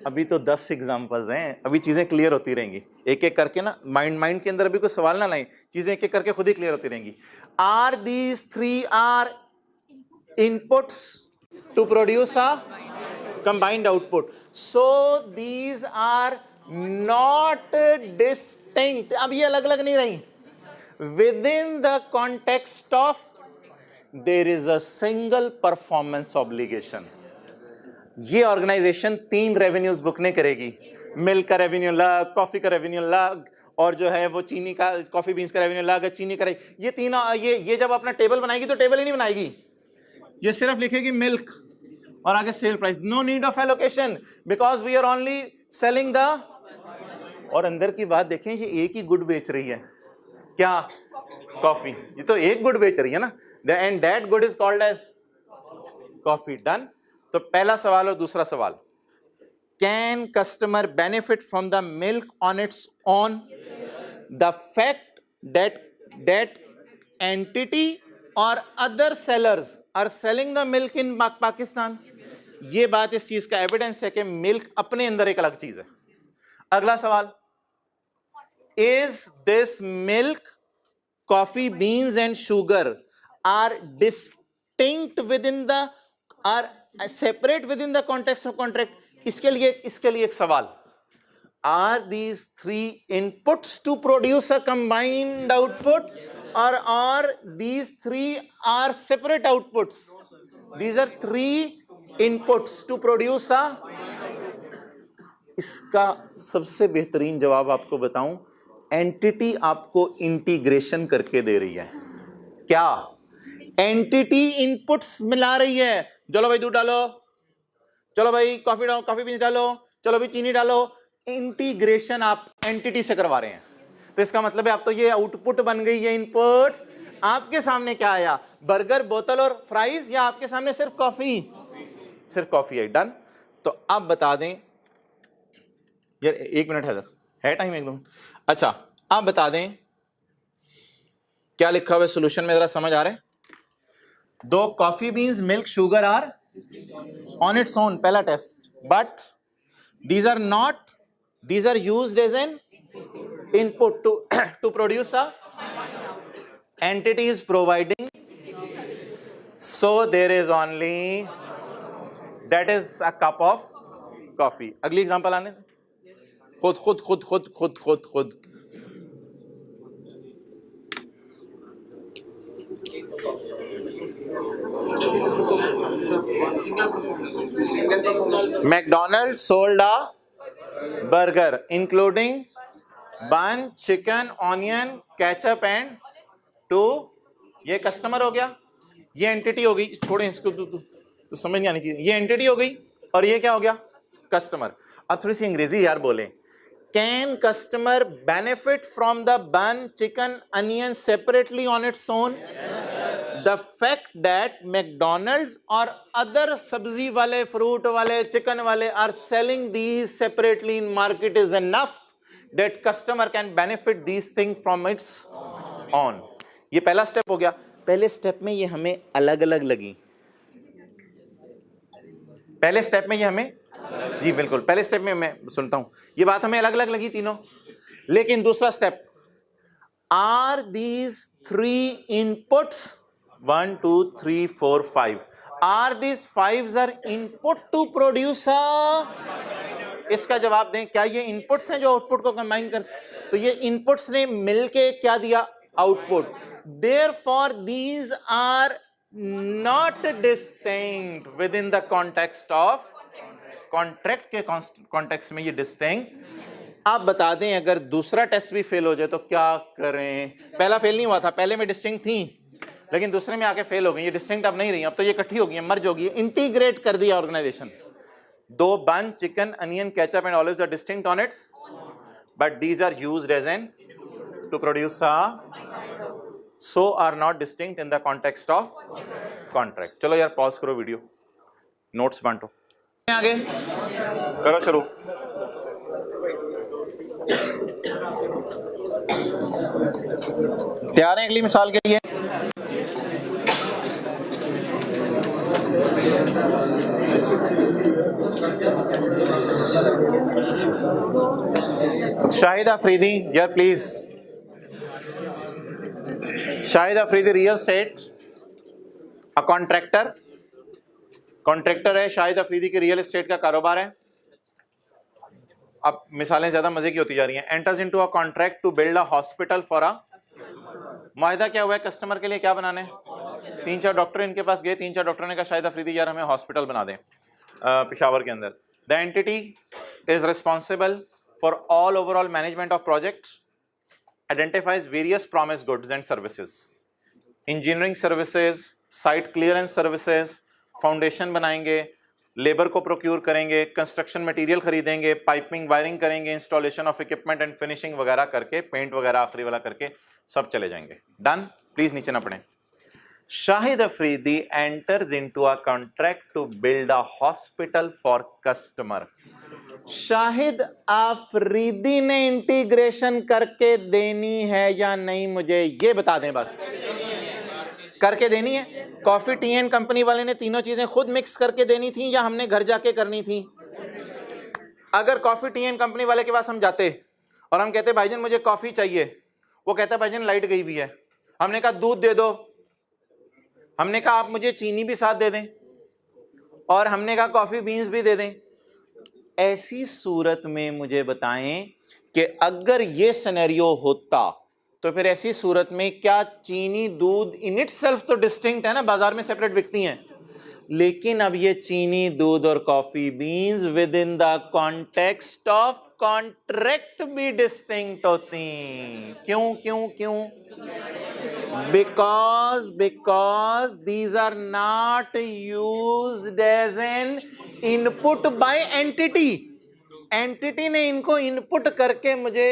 अभी तो 10 एग्जांपल्स हैं, अभी चीजें क्लियर होती रहेंगी एक एक करके ना. माइंड के अंदर अभी कोई सवाल ना लाएं, चीजें एक एक करके खुद ही क्लियर होती रहेंगी. Are these 3 are inputs to produce a combined output? So these are not distinct. अब ये अलग अलग नहीं रही. Within the context of there is a single performance obligation. ये ऑर्गेनाइजेशन 3 रेवेन्यूज बुक नहीं करेगी. मिल्क का रेवेन्यू अलग, कॉफी का रेवेन्यू अलग, और जो है वो चीनी का, कॉफी बीन्स का रेवेन्यू अलग, चीनी का. ये तीनों ये जब अपना टेबल बनाएगी तो टेबल ही नहीं बनाएगी, ये सिर्फ लिखेगी मिल्क और आगे sale price. No need of allocation because we are only selling the. और अंदर की बात देखें, ये एक ही गुड बेच रही है. क्या? कॉफी. ये तो एक गुड बेच रही है ना, and that good is called as coffee. Done. तो पहला सवाल और दूसरा सवाल, can customer benefit from the milk on its own? The fact that entity or other sellers are selling the milk in Pakistan, ये बात इस चीज का एविडेंस है कि मिल्क अपने अंदर एक अलग चीज है. अगला सवाल, is this milk, coffee beans and sugar are distinct within the, are separate within the context of contract? इसके लिए एक सवाल, are these 3 inputs to produce a combined output or are these 3 are separate outputs? These are 3 inputs to produce a. इसका सबसे बेहतरीन जवाब आपको बताऊं, एंटिटी आपको इंटीग्रेशन करके दे रही है. क्या? एंटिटी इनपुट्स मिला रही है. चलो भाई दूध डालो, चलो भाई कॉफी डालो, कॉफी बीन्स डालो, चलो भाई चीनी डालो. इंटीग्रेशन आप एंटिटी से करवा रहे हैं. तो इसका मतलब है आप तो ये आउटपुट बन गई है इनपुट्स. आपके सामने क्या आया? बर्गर, बोतल और फ्राइज, या आपके सामने सिर्फ कॉफी? सिर्फ कॉफी है. डन. तो अब बता दें यार, 1 मिनट है टाइम एकदम. अच्छा, आप बता दें क्या लिखा हुआ है सोल्यूशन में, जरा समझ आ रहा है? 2 coffee beans, milk, sugar are on its own, पहला test. but these are not, these are used as an input to produce a entity is providing, so there is only, that is a cup of coffee. अगली example आने खुद. McDonald's sold a burger including bun, chicken, onion, ketchup and 2. ये customer हो गया, ये entity हो गई. छोड़ें इसको, तो समझ नहीं आनी चाहिए. ये एंटिटी हो गई और ये क्या हो गया? कस्टमर. अब थोड़ी सी अंग्रेजी यार बोलें. Can customer benefit from the bun, chicken, onion separately on its own? the fact that McDonald's or other sabzi wale, fruit wale, chicken wale are selling these separately in market is enough that customer can benefit these things from its own. ये पहला step हो गया. पहले step में ये हमें अलग अलग लगी. पहले स्टेप में ये हमें, जी बिल्कुल, पहले स्टेप में मैं सुनता हूं, ये बात हमें अलग अलग लगी तीनों. लेकिन दूसरा step, are these three inputs 1 2 3 4 5 are these fives are input to produce a, इसका जवाब दें. क्या ये इनपुट्स हैं जो आउटपुट को कंबाइन कर, तो ये इनपुट्स ने मिलके क्या दिया, output. therefore these are not distinct within the context of contract के कॉन्टेक्स्ट में ये डिस्टिंक्ट. आप बता दें अगर दूसरा टेस्ट भी फेल हो जाए तो क्या करें. पहला फेल नहीं हुआ था, पहले में डिस्टिंक्ट थी लेकिन दूसरे में आके फेल हो गई. ये डिस्टिंक्ट अब नहीं रही, अब तो ये इकट्ठी हो गई, मर्ज हो गई, इंटीग्रेट कर दिया ऑर्गेनाइजेशन. दो bun, chicken, onion, ketchup and olives are distinct on its, but these are used as an to produce a, so are not distinct in the context of contract. चलो यार पॉज करो video, notes बांटो, आगे करो शुरू. तैयार हैं अगली मिसाल के लिए? शाहिद अफरीदी, यार please. Shahid Afridi, real estate, a contractor. Contractor है शाहिद अफरीदी की, रियल एस्टेट का कारोबार है. अब मिसालें ज्यादा मजे की होती जा रही हैं. Enters into a contract to build a hospital for a, मुआहिदा क्या हुआ है, कस्टमर के लिए क्या बनाने. 3-4 डॉक्टर इनके पास गए, 3-4 डॉक्टर ने कहा शाहिद अफरीदी यार हमें हॉस्पिटल बना दें पेशावर के अंदर. The entity is responsible for all overall management of projects, identifies various promise goods and services, engineering services, site clearance services, foundation बनाएंगे, लेबर को प्रोक्यूर करेंगे, कंस्ट्रक्शन मटेरियल खरीदेंगे, पाइपिंग वायरिंग करेंगे, installation of equipment and finishing वगैरह करके, paint वगैरह आखिरी वाला करके सब चले जाएंगे. डन. प्लीज नीचे ना पढ़ें. Shahid Afridi enters into a contract to build a hospital for customer. Shahid Afridi ने इंटीग्रेशन करके देनी है या नहीं, मुझे ये बता दें बस. करके देनी है. कॉफी टी एंड कंपनी वाले ने तीनों चीजें खुद मिक्स करके देनी थी या हमने घर जाके करनी थी. अगर कॉफी टी एंड कंपनी वाले के पास हम जाते और हम कहते भाईजान मुझे कॉफी चाहिए, वो कहता भाईजान लाइट गई हुई है. हमने कहा दूध दे दो, हमने कहा आप मुझे चीनी भी साथ दे दें, और हमने कहा कॉफी बीन्स भी दे दें. ऐसी सूरत में मुझे बताएं कि अगर ये सिनेरियो होता तो फिर ऐसी सूरत में क्या चीनी दूध इन इट सेल्फ तो डिस्टिंक्ट है ना, बाजार में सेपरेट बिकती हैं, लेकिन अब ये चीनी दूध और coffee beans within the context of contract भी डिस्टिंक्ट होती. क्यों क्यों क्यों? Because these are not used as an input by entity. Entity ने इनको इनपुट करके मुझे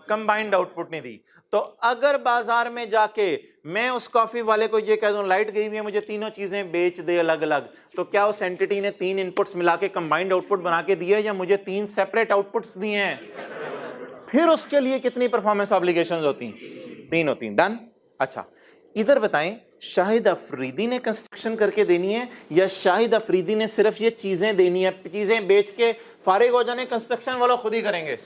कंबाइंड आउटपुट नहीं दी. तो अगर बाजार में जाके मैं उस कॉफी वाले को ये कह दूं लाइट गई हुई है मुझे तीनों चीजें बेच दे अलग अलग, तो क्या उस एंटिटी ने 3 इनपुट्स मिला के कंबाइंड आउटपुट बना के दिए या मुझे 3 सेपरेट आउटपुट्स दिए हैं? फिर उसके लिए कितनी परफॉर्मेंस ऑब्लिगेशंस होती? 3 होती. डन. अच्छा इधर बताएं, शाहिद अफरीदी ने कंस्ट्रक्शन करके देनी है या शाहिद अफरीदी ने सिर्फ ये चीजें देनी है, चीजें बेच के फारिग हो जाने, कंस्ट्रक्शन वालों खुद ही करेंगे?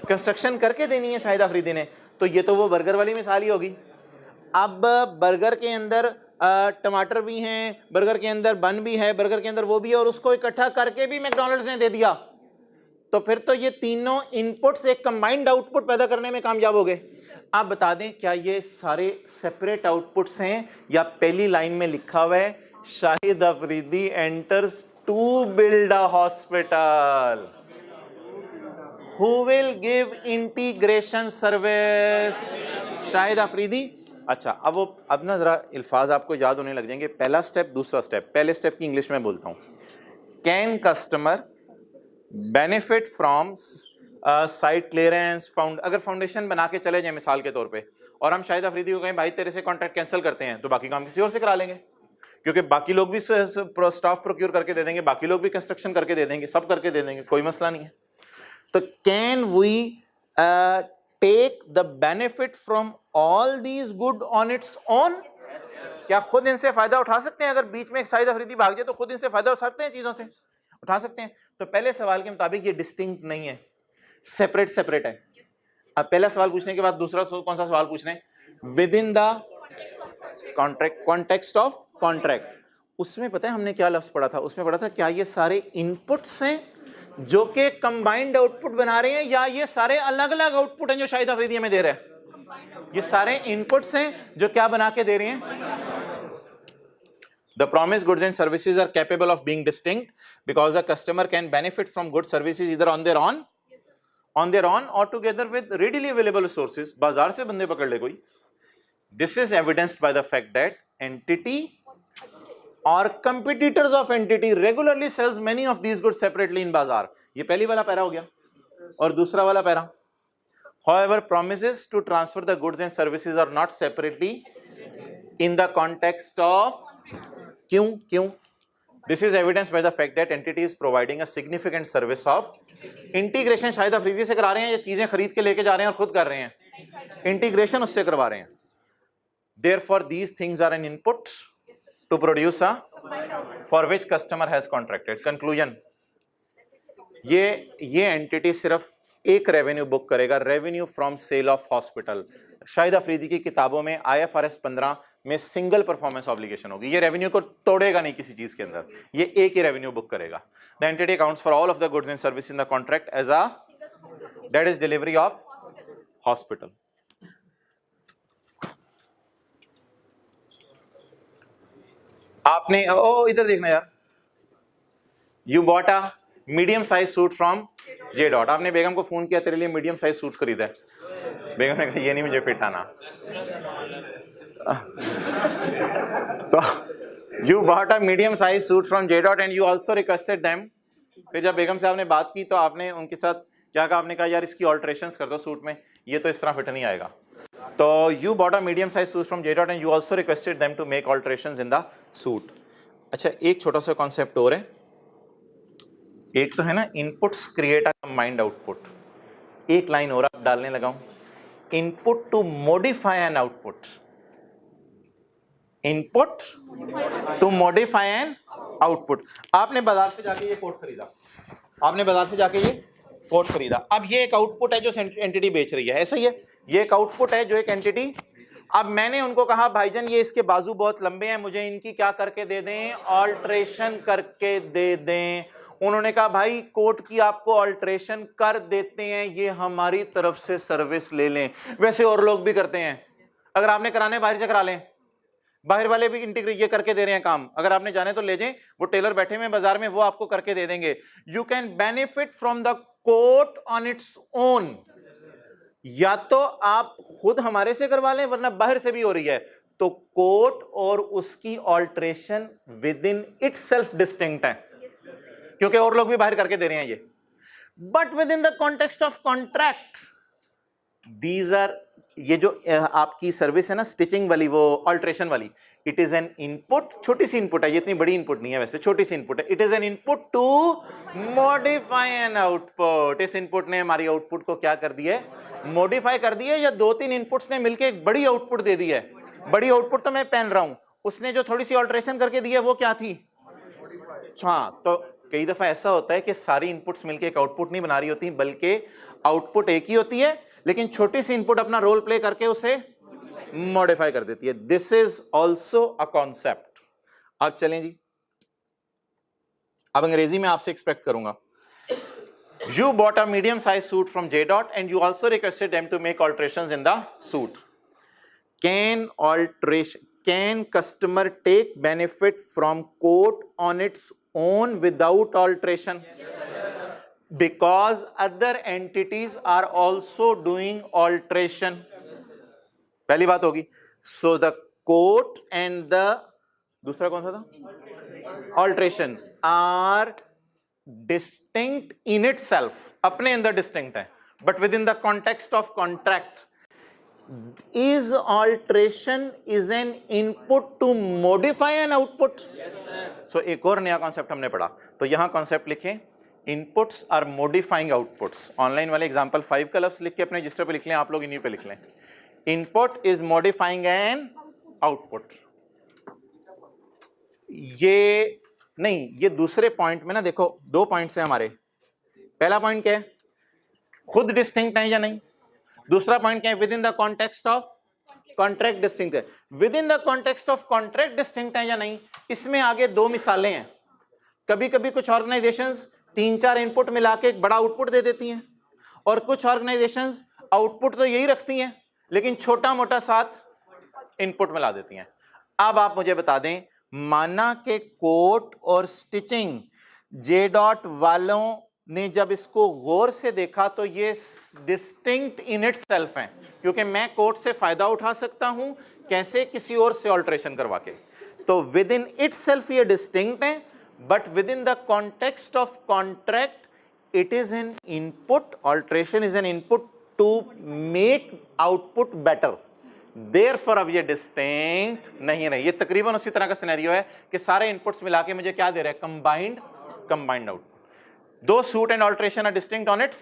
कंस्ट्रक्शन करके देनी है शाहिद अफरीदी ने. तो ये तो वो बर्गर वाली मिसाल ही होगी. अब बर्गर के अंदर टमाटर भी हैं, बर्गर के अंदर बन भी है, बर्गर के अंदर वो भी है, और उसको इकट्ठा करके भी मैकडॉनल्ड्स ने दे दिया, तो फिर तो ये तीनों इनपुट्स एक कंबाइंड आउटपुट पैदा करने में कामयाब हो गए. आप बता दें क्या ये सारे सेपरेट आउटपुट्स हैं या पहली लाइन में लिखा हुआ है Shahid Afridi enters to build a hospital, who will give integration service? Shahid Afridi. अच्छा अब ना जरा अल्फाज आपको याद होने लग जाएंगे. पहला स्टेप, दूसरा स्टेप. पहले स्टेप की इंग्लिश में बोलता हूं. Can customer benefit from site clearance, अगर फाउंडेशन बना के चले जाए मिसाल के तौर पे, और हम शाहिद अफरीदी को कहें भाई तेरे से कॉन्ट्रैक्ट कैंसिल करते हैं, तो बाकी काम किसी और से करा लेंगे, क्योंकि बाकी लोग भी स्टाफ प्रोक्योर करके दे देंगे, बाकी लोग भी कंस्ट्रक्शन करके दे देंगे, सब करके दे देंगे, कोई मसला नहीं है। तो can we take the benefit from all these good on its own? क्या खुद इनसे फायदा उठा सकते हैं? अगर बीच में एक शाहिद अफरीदी भाग जाए तो खुद इनसे फायदा उठा सकते हैं, चीजों से उठा सकते हैं? तो पहले सवाल के मुताबिक ये डिस्टिंक्ट नहीं है, सेपरेट सेपरेट है। अब पहला सवाल पूछने के बाद दूसरा कौन सा सवाल पूछना है? Within the contract, context of contract. उसमें पता है हमने क्या लफ्ज पढ़ा था? उसमें पढ़ा था क्या ये सारे इनपुट्स हैं जो कि कंबाइंड आउटपुट बना रहे हैं, या ये सारे अलग अलग आउटपुट हैं जो शाहिद अफरीदी हमें दे रहे हैं? ये सारे इनपुट्स हैं जो क्या बना के दे रहे हैं? The promised goods and services are capable of being distinct because a customer can benefit from good services either on their own or together with readily available sources. बाजार से बंदे पकड़ ले कोई। This is evidenced by the fact that entity or competitors of entity regularly sells many of these goods separately in बाजार। ये पहली वाला पैरा हो गया। और दूसरा वाला para, however promises to transfer the goods and services are not separately in the context of क्यों? This is evidenced by the fact that entity is providing a significant service of integration। शायद अफरीदी से करा रहे हैं, ये चीजें खरीद के लेके जा रहे हैं और खुद कर रहे हैं, इंटीग्रेशन उससे करवा रहे हैं। Therefore these things are an input to produce a for which customer has contracted। Conclusion, ये एंटिटी सिर्फ एक रेवेन्यू बुक करेगा, revenue from sale of hospital. Shahid Afridi की किताबों में IFRS 15 में सिंगल परफॉर्मेंस ऑब्लिगेशन होगी, ये रेवेन्यू को तोड़ेगा नहीं किसी चीज के अंदर, ये एक ही रेवेन्यू बुक करेगा। The entity accounts for all of the goods and service in the contract as a that is delivery of hospital. आपने इधर देखना यार, you bought a medium size suit from J dot. आपने बेगम को phone किया तेरे लिए मीडियम साइज सूट खरीदा है, बेगम ने कहा ये नहीं मुझे फिट आना। तो you bought a medium size suit from J dot and you also requested them. फिर जब बेगम से आपने बात की तो आपने उनके साथ क्या कहा? आपने कहा यार इसकी ऑल्ट्रेशंस कर दो सूट में, ये तो इस तरह फिट नहीं आएगा। तो you bought a medium size suit from J dot and you also requested them to make alterations in the suit. अच्छा, एक छोटा सा कॉन्सेप्ट और है, एक तो है ना inputs create a combined output, एक लाइन और आप डालने लगाऊं, input to modify an output, input to modify an output. आपने बाजार से जाके ये कोट खरीदा, आपने बाजार से जाके ये कोट खरीदा, अब ये एक आउटपुट है जो एंटिटी बेच रही है, ऐसा ही है, ये एक आउटपुट है जो एक एंटिटी। अब मैंने उनको कहा भाईजान ये इसके बाजू बहुत लंबे हैं, मुझे इनकी क्या करके दे दें? ऑल्ट्रेशन करके दे दें। उन्होंने कहा भाई कोट की आपको ऑल्ट्रेशन कर देते हैं, ये हमारी तरफ से सर्विस ले लें। वैसे और लोग भी करते हैं, अगर आपने कराने बाहर से करा लें, बाहर वाले भी इंटीग्रेट ये करके दे रहे हैं काम, अगर आपने जाने तो ले जाएं, वो टेलर बैठे हुए बाजार में, वो आपको करके दे देंगे। You can benefit from the coat on its own, या तो आप खुद हमारे से करवा लें वरना बाहर से भी हो रही है, तो कोट और उसकी alteration with in itself distinct है, क्योंकि और लोग भी बाहर करके दे रहे हैं ये। But within the context of contract these are, ये जो आपकी सर्विस है ना स्टिचिंग वाली, वो ऑल्ट्रेशन वाली, इट इज एन इनपुट, छोटी सी इनपुट है, ये इतनी बड़ी इनपुट नहीं है वैसे, छोटी सी इनपुट है। It is an input to modify an output. इस इनपुट ने हमारी आउटपुट को क्या कर दिया? मॉडिफाई कर दिया, या दो तीन इनपुट्स ने मिलकर एक बड़ी आउटपुट दे दी है। बड़ी आउटपुट तो मैं पहन रहा हूं, उसने जो थोड़ी सी ऑल्ट्रेशन करके दी है वो क्या थी? हाँ, तो कई दफा ऐसा होता है कि सारी इनपुट्स मिलकर एक आउटपुट नहीं बना रही होती, बल्कि आउटपुट एक ही होती है, लेकिन छोटी सी इनपुट अपना रोल प्ले करके उसे मॉडिफाई कर देती है। This is also a concept. अब चलें जी, अब अंग्रेजी में आपसे एक्सपेक्ट करूंगा। You bought a medium size suit from J Dot and you also requested them to make alterations in the suit. Can customer take benefit from quote on its own without alteration? Yes. Because other entities are also doing alteration. Yes. पहली बात होगी, so the quote and the दूसरा कौन सा था? Alteration are distinct in itself, अपने अंदर distinct है। but within the context of contract, is alteration is an input to modify an output? Yes sir. So एक और नया कॉन्सेप्ट हमने पढ़ा, तो यहां कॉन्सेप्ट लिखें, inputs are modifying outputs. Online वाले एग्जांपल 5 का लफ्ज लिख के अपने रजिस्टर पे लिख लें, आप लोग इन्हीं पे लिख लें। Input is modifying an output. ये नहीं, ये दूसरे पॉइंट में ना देखो, 2 पॉइंट्स हैं हमारे। पहला पॉइंट क्या है, खुद डिस्टिंक्ट है या नहीं। दूसरा पॉइंट क्या है, within the context of contract distinct है। Within the context of contract distinct है या नहीं, इसमें आगे 2 मिसालें हैं। कभी कभी कुछ ऑर्गेनाइजेशंस 3-4 इनपुट मिला के एक बड़ा आउटपुट दे देती हैं, और कुछ ऑर्गेनाइजेशंस आउटपुट तो यही रखती हैं लेकिन छोटा मोटा साथ इनपुट मिला देती हैं। अब आप मुझे बता दें, माना के कोट और स्टिचिंग जे डॉट वालों ने जब इसको गौर से देखा तो ये डिस्टिंक्ट इन इट सेल्फ है, क्योंकि मैं कोट से फायदा उठा सकता हूं कैसे, किसी और से ऑल्ट्रेशन करवा के। तो विद इन इट सेल्फ ये डिस्टिंक्ट है, but within the context of contract it is an input, alteration is an input to make output better. Therefore अब ये डिस्टिंक्ट नहीं रहे। ये तकरीबन उसी तरह का सिनेरियो है कि सारे इनपुट्स मिला के मुझे क्या दे रहे हैं, combined output. Though suit and alteration are distinct on its,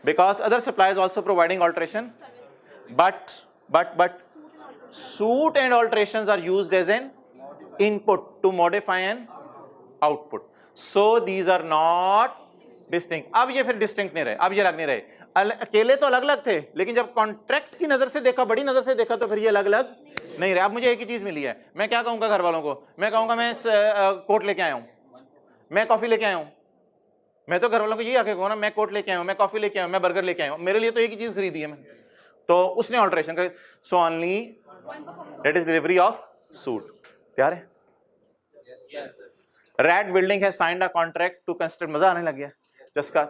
because other suppliers also providing alteration, but suit and alterations are used as an input to modify an output. So these are not distinct. अब ये फिर distinct नहीं रहे, अब ये अलग नहीं रहे। अकेले तो अलग अलग थे, लेकिन जब कॉन्ट्रैक्ट की नजर से देखा, बड़ी नजर से देखा, तो फिर ये अलग अलग नहीं रहे। अब मुझे एक ही चीज मिली है, मैं क्या कहूंगा घर वालों को, मैं कहूंगा मैं कोट लेके आया हूं, मैं कॉफी लेके आया हूं। मैं तो घर वालों को यही आके कहूँ ना, मैं कोट लेके आया हूँ, मैं कॉफी लेके आया हूँ, मैं बर्गर लेके आया हूँ, मेरे लिए तो एक ही चीज खरीदी है मैंने, तो उसने ऑल्ट्रेशन कर। So only that is delivery of suit. तैयार है? रैड बिल्डिंग है signed a contract to construct, मजा आने लग गया जसका।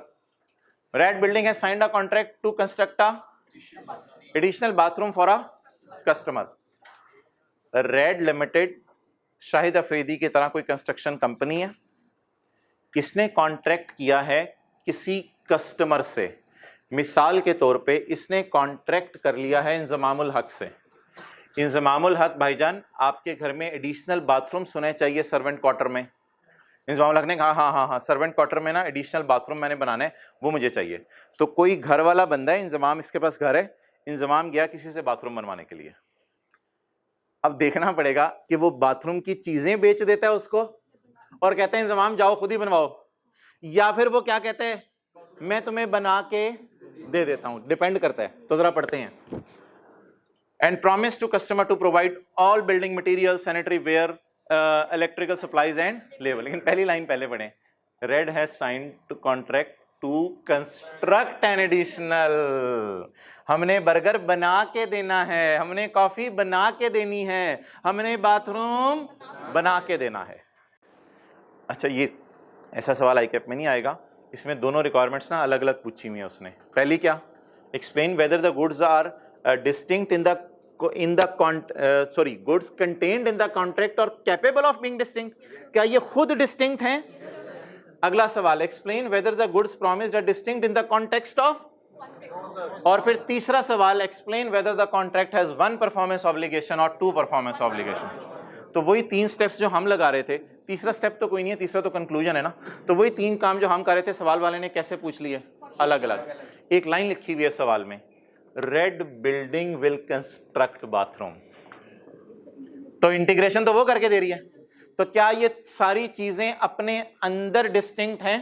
रैड बिल्डिंग है signed a contract to construct a additional bathroom for a customer. Red Limited Shahid Afridi की तरह कोई कंस्ट्रक्शन कंपनी है, किसने कॉन्ट्रैक्ट किया है किसी कस्टमर से। मिसाल के तौर पे इसने कॉन्ट्रैक्ट कर लिया है इंजमामुल हक से। इंजमामुल हक भाईजान, आपके घर में एडिशनल बाथरूम होने चाहिए सर्वेंट क्वार्टर में। इंजमामुल हक ने कहा हाँ सर्वेंट क्वार्टर में ना एडिशनल बाथरूम मैंने बनाना है, वो मुझे चाहिए। तो कोई घर वाला बंदा है, इंजमाम इसके पास घर है, इंजमाम गया किसी से बाथरूम बनवाने के लिए। अब देखना पड़ेगा कि वो बाथरूम की चीजें बेच देता है उसको और कहते हैं इंतजाम जाओ खुद ही बनवाओ, या फिर वो क्या कहते हैं मैं तुम्हें बना के दे देता हूं, डिपेंड करता है। तो जरा पढ़ते हैं। And promise to customer to provide all building material, sanitary ware, electrical supplies and labour. लेकिन पहली लाइन पहले पढ़ें। Red has signed to contract to construct an additional. हमने बर्गर बना के देना है, हमने कॉफी बना के देनी है, हमने बाथरूम बना के देना है। अच्छा, ये ऐसा सवाल आईकैप में नहीं आएगा, इसमें दोनों रिक्वायरमेंट्स ना अलग अलग पूछी हुई है उसने। पहली क्या, explain whether the goods are distinct goods contained in the contract और कैपेबल ऑफ बीइंग डिस्टिंक्ट। क्या ये खुद डिस्टिंक्ट हैं? अगला सवाल, explain whether the goods promised are distinct in the context of. और फिर तीसरा सवाल, explain whether the contract has 1 performance obligation और 2 परफॉर्मेंस ऑब्लिगेशन। तो वही 3 स्टेप्स जो हम लगा रहे थे, तीसरा स्टेप तो कोई नहीं है, तीसरा तो कंक्लूजन है ना। तो वही 3 काम जो हम कर रहे थे, सवाल वाले ने कैसे पूछ लिए, अलग अलग। एक लाइन लिखी हुई है सवाल में, red building will construct bathroom. तो इंटीग्रेशन तो वो करके दे रही है। तो क्या ये सारी चीजें अपने अंदर डिस्टिंक्ट हैं?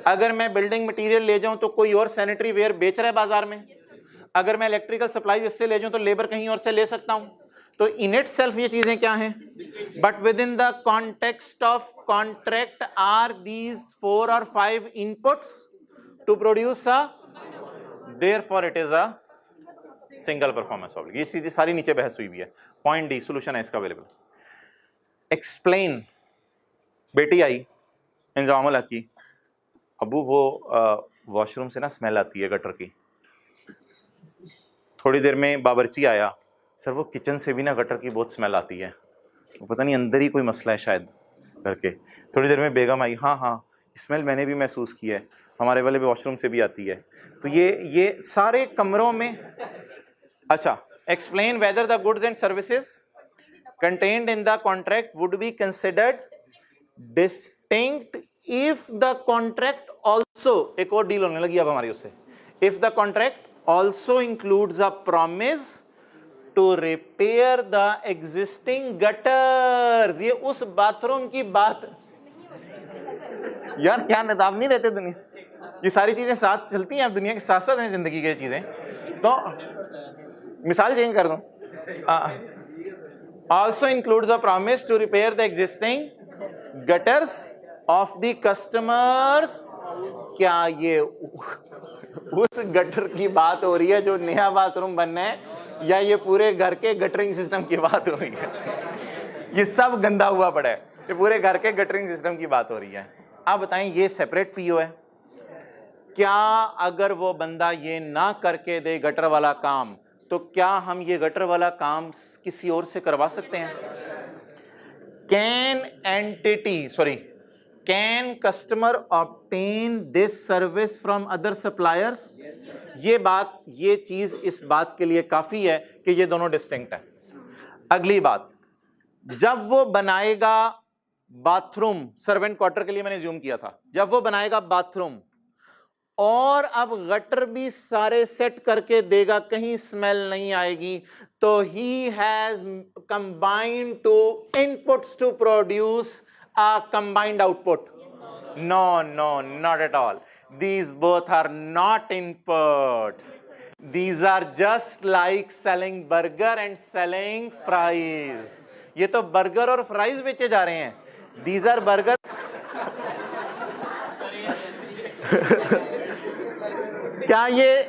अगर मैं बिल्डिंग मटेरियल ले जाऊं तो कोई और सैनिटरी वेयर बेच रहा है बाजार में, अगर मैं इलेक्ट्रिकल सप्लाईज इससे ले जाऊं तो लेबर कहीं और से ले सकता हूं। तो इन इट सेल्फ ये चीजें क्या हैं? But within the context of contract are these 4 or 5 inputs to produce a, therefore it is a single performance obligation. ये सारी नीचे बहस हुई भी है। पॉइंट डी, सोल्यूशन है इसका अवेलेबल। एक्सप्लेन, बेटी आई इंतजामुल हक की, अबू वो वॉशरूम से ना स्मेल आती है गटर की। थोड़ी देर में बावर्ची आया, सर वो किचन से भी ना गटर की बहुत स्मेल आती है, वो पता नहीं अंदर ही कोई मसला है शायद करके। थोड़ी देर में बेगम आई, हाँ स्मेल मैंने भी महसूस की है, हमारे वाले वॉशरूम से भी आती है। तो ये सारे कमरों में, अच्छा, explain whether the goods and services contained in the contract would be considered distinct if the contract also, एक और डील होने लगी अब हमारी उससे, if the contract also includes a promise to repair the existing gutters। ये उस bathroom की बात, यार क्या निदाम नहीं रहते दुनिया, ये सारी चीजें साथ चलती हैं, अब दुनिया के साथ साथ हैं जिंदगी की चीजें। तो मिसाल चेंज कर दूं, also includes a promise to repair the existing gutters of the customers। क्या ये उस गटर की बात हो रही है जो नया बाथरूम बनना है, या ये पूरे घर के गटरिंग सिस्टम की बात हो रही है? ये सब गंदा हुआ पड़ा है, ये पूरे घर के गटरिंग सिस्टम की बात हो रही है। आप बताएं, ये सेपरेट पीओ है क्या? अगर वो बंदा ये ना करके दे गटर वाला काम, तो क्या हम ये गटर वाला काम किसी और से करवा सकते हैं? Can customer obtain this service from other suppliers? ये चीज इस बात के लिए काफी है कि ये दोनों डिस्टिंक्ट है। अगली बात, जब वो बनाएगा बाथरूम, सर्वेंट क्वार्टर के लिए मैंने ज्यूम किया था, जब वो बनाएगा बाथरूम और अब गटर भी सारे सेट करके देगा, कहीं स्मेल नहीं आएगी, तो he has combined two inputs to produce a combined output. No no, not at all, these both are not inputs, these are just like selling burger and selling fries. ये तो burger और fries बेचे जा रहे हैं, these are burger. क्या ये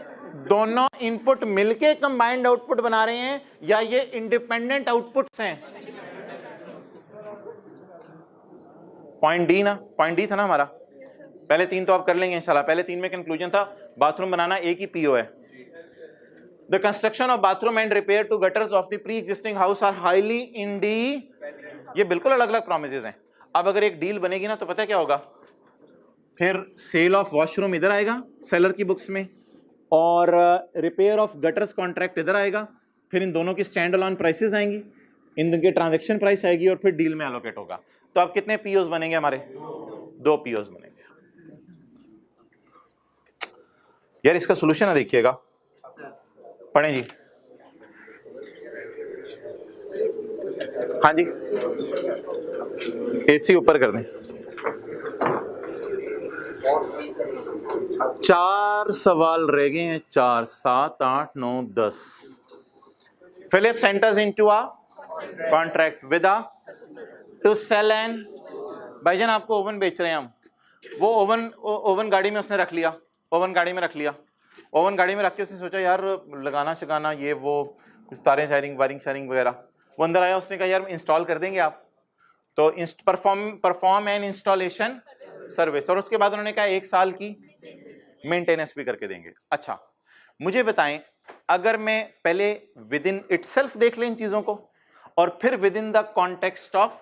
दोनों इनपुट मिलके कंबाइंड आउटपुट बना रहे हैं, या ये इंडिपेंडेंट आउटपुट्स हैं? पॉइंट डी ना, पॉइंट डी था ना हमारा। पहले तीन तो आप कर लेंगे इंशाल्लाह। पहले तीन में कंक्लूजन था बाथरूम बनाना एक ही पीओ है। The construction of bathroom and repair to gutters of the pre existing house are highly indie. ये बिल्कुल अलग अलग प्रोमिसेस हैं। अब अगर एक डील बनेगी ना, तो पता है क्या होगा, फिर सेल ऑफ वॉशरूम इधर आएगा सेलर की बुक्स में, और रिपेयर ऑफ गटर्स कॉन्ट्रैक्ट इधर आएगा, फिर इन दोनों की स्टैंड अलोन प्राइसेस आएंगी, इन दोनों की ट्रांजैक्शन प्राइस आएगी, और फिर डील में एलोकेट होगा। तो अब कितने पीओस बनेंगे हमारे? दो पीओस बनेंगे। यार इसका सोल्यूशन है, देखिएगा, पढ़ें जी। हाँ जी, एसी ऊपर कर दें। 4 सवाल रह गए हैं, 4, 7, 8, 9, 10। Philips enters into a contract with a to sell an, भाईजान आपको ओवन बेच रहे हैं हम, वो ओवन गाड़ी में उसने रख लिया, ओवन गाड़ी में रख लिया, ओवन गाड़ी में रख के उसने सोचा यार लगाना शगाना ये वो कुछ तारें वायरिंग वगैरह, वो अंदर आया, उसने कहा यार इंस्टॉल कर देंगे आप, तो परफॉर्म एन इंस्टॉलेशन सर्विस, और उसके बाद उन्होंने कहा 1 साल की मेंटेनेंस भी करके देंगे। अच्छा मुझे बताएं, अगर मैं पहले विद इन इटसेल्फ देख लें इन चीजों को, और फिर with in the context of,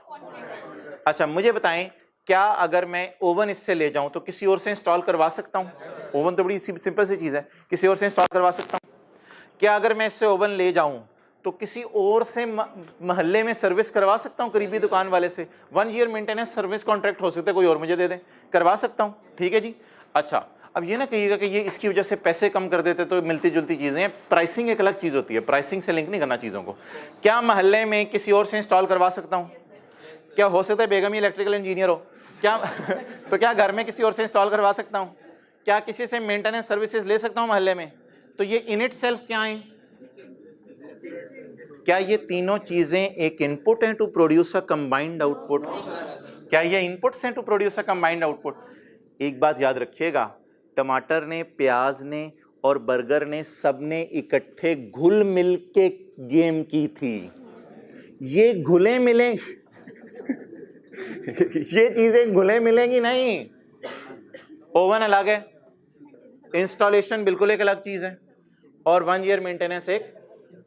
अच्छा मुझे बताएं, क्या अगर मैं ओवन इससे ले जाऊं तो किसी और से इंस्टॉल करवा सकता हूं? ओवन तो बड़ी सिंपल सी चीज है, किसी और से इंस्टॉल करवा सकता हूं। क्या अगर मैं इससे ओवन ले जाऊं तो किसी और से मोहल्ले में सर्विस करवा सकता हूं, करीबी दुकान वाले से? 1 ईयर मेंटेनेंस सर्विस कॉन्ट्रैक्ट हो सकता है, कोई और मुझे दे दे, करवा सकता हूं, ठीक है जी। अच्छा अब ये ना कहिएगा कि ये इसकी वजह से पैसे कम कर देते, तो मिलती जुलती चीजें हैं, प्राइसिंग एक अलग चीज होती है, प्राइसिंग से लिंक नहीं करना चीजों को। क्या मोहल्ले में किसी और से इंस्टॉल करवा सकता हूँ? क्या हो सकता है बेगम ही इलेक्ट्रिकल इंजीनियर हो, क्या तो क्या घर में किसी और से इंस्टॉल करवा सकता हूँ? क्या किसी से मेंटेनेंस सर्विसेज ले सकता हूँ मोहल्ले में? तो ये इन इट सेल्फ क्या है? क्या ये तीनों चीजें एक इनपुट हैं to produce a combined output? क्या ये इनपुट्स हैं to produce a combined output? एक बात याद रखिएगा, टमाटर ने, प्याज ने और बर्गर ने सबने इकट्ठे घुल मिल के गेम की थी। ये घुले मिले ये चीजें घुले मिलेंगी नहीं। ओवन अलग है, इंस्टॉलेशन बिल्कुल एक अलग चीज है, और 1 ईयर मेंटेनेंस एक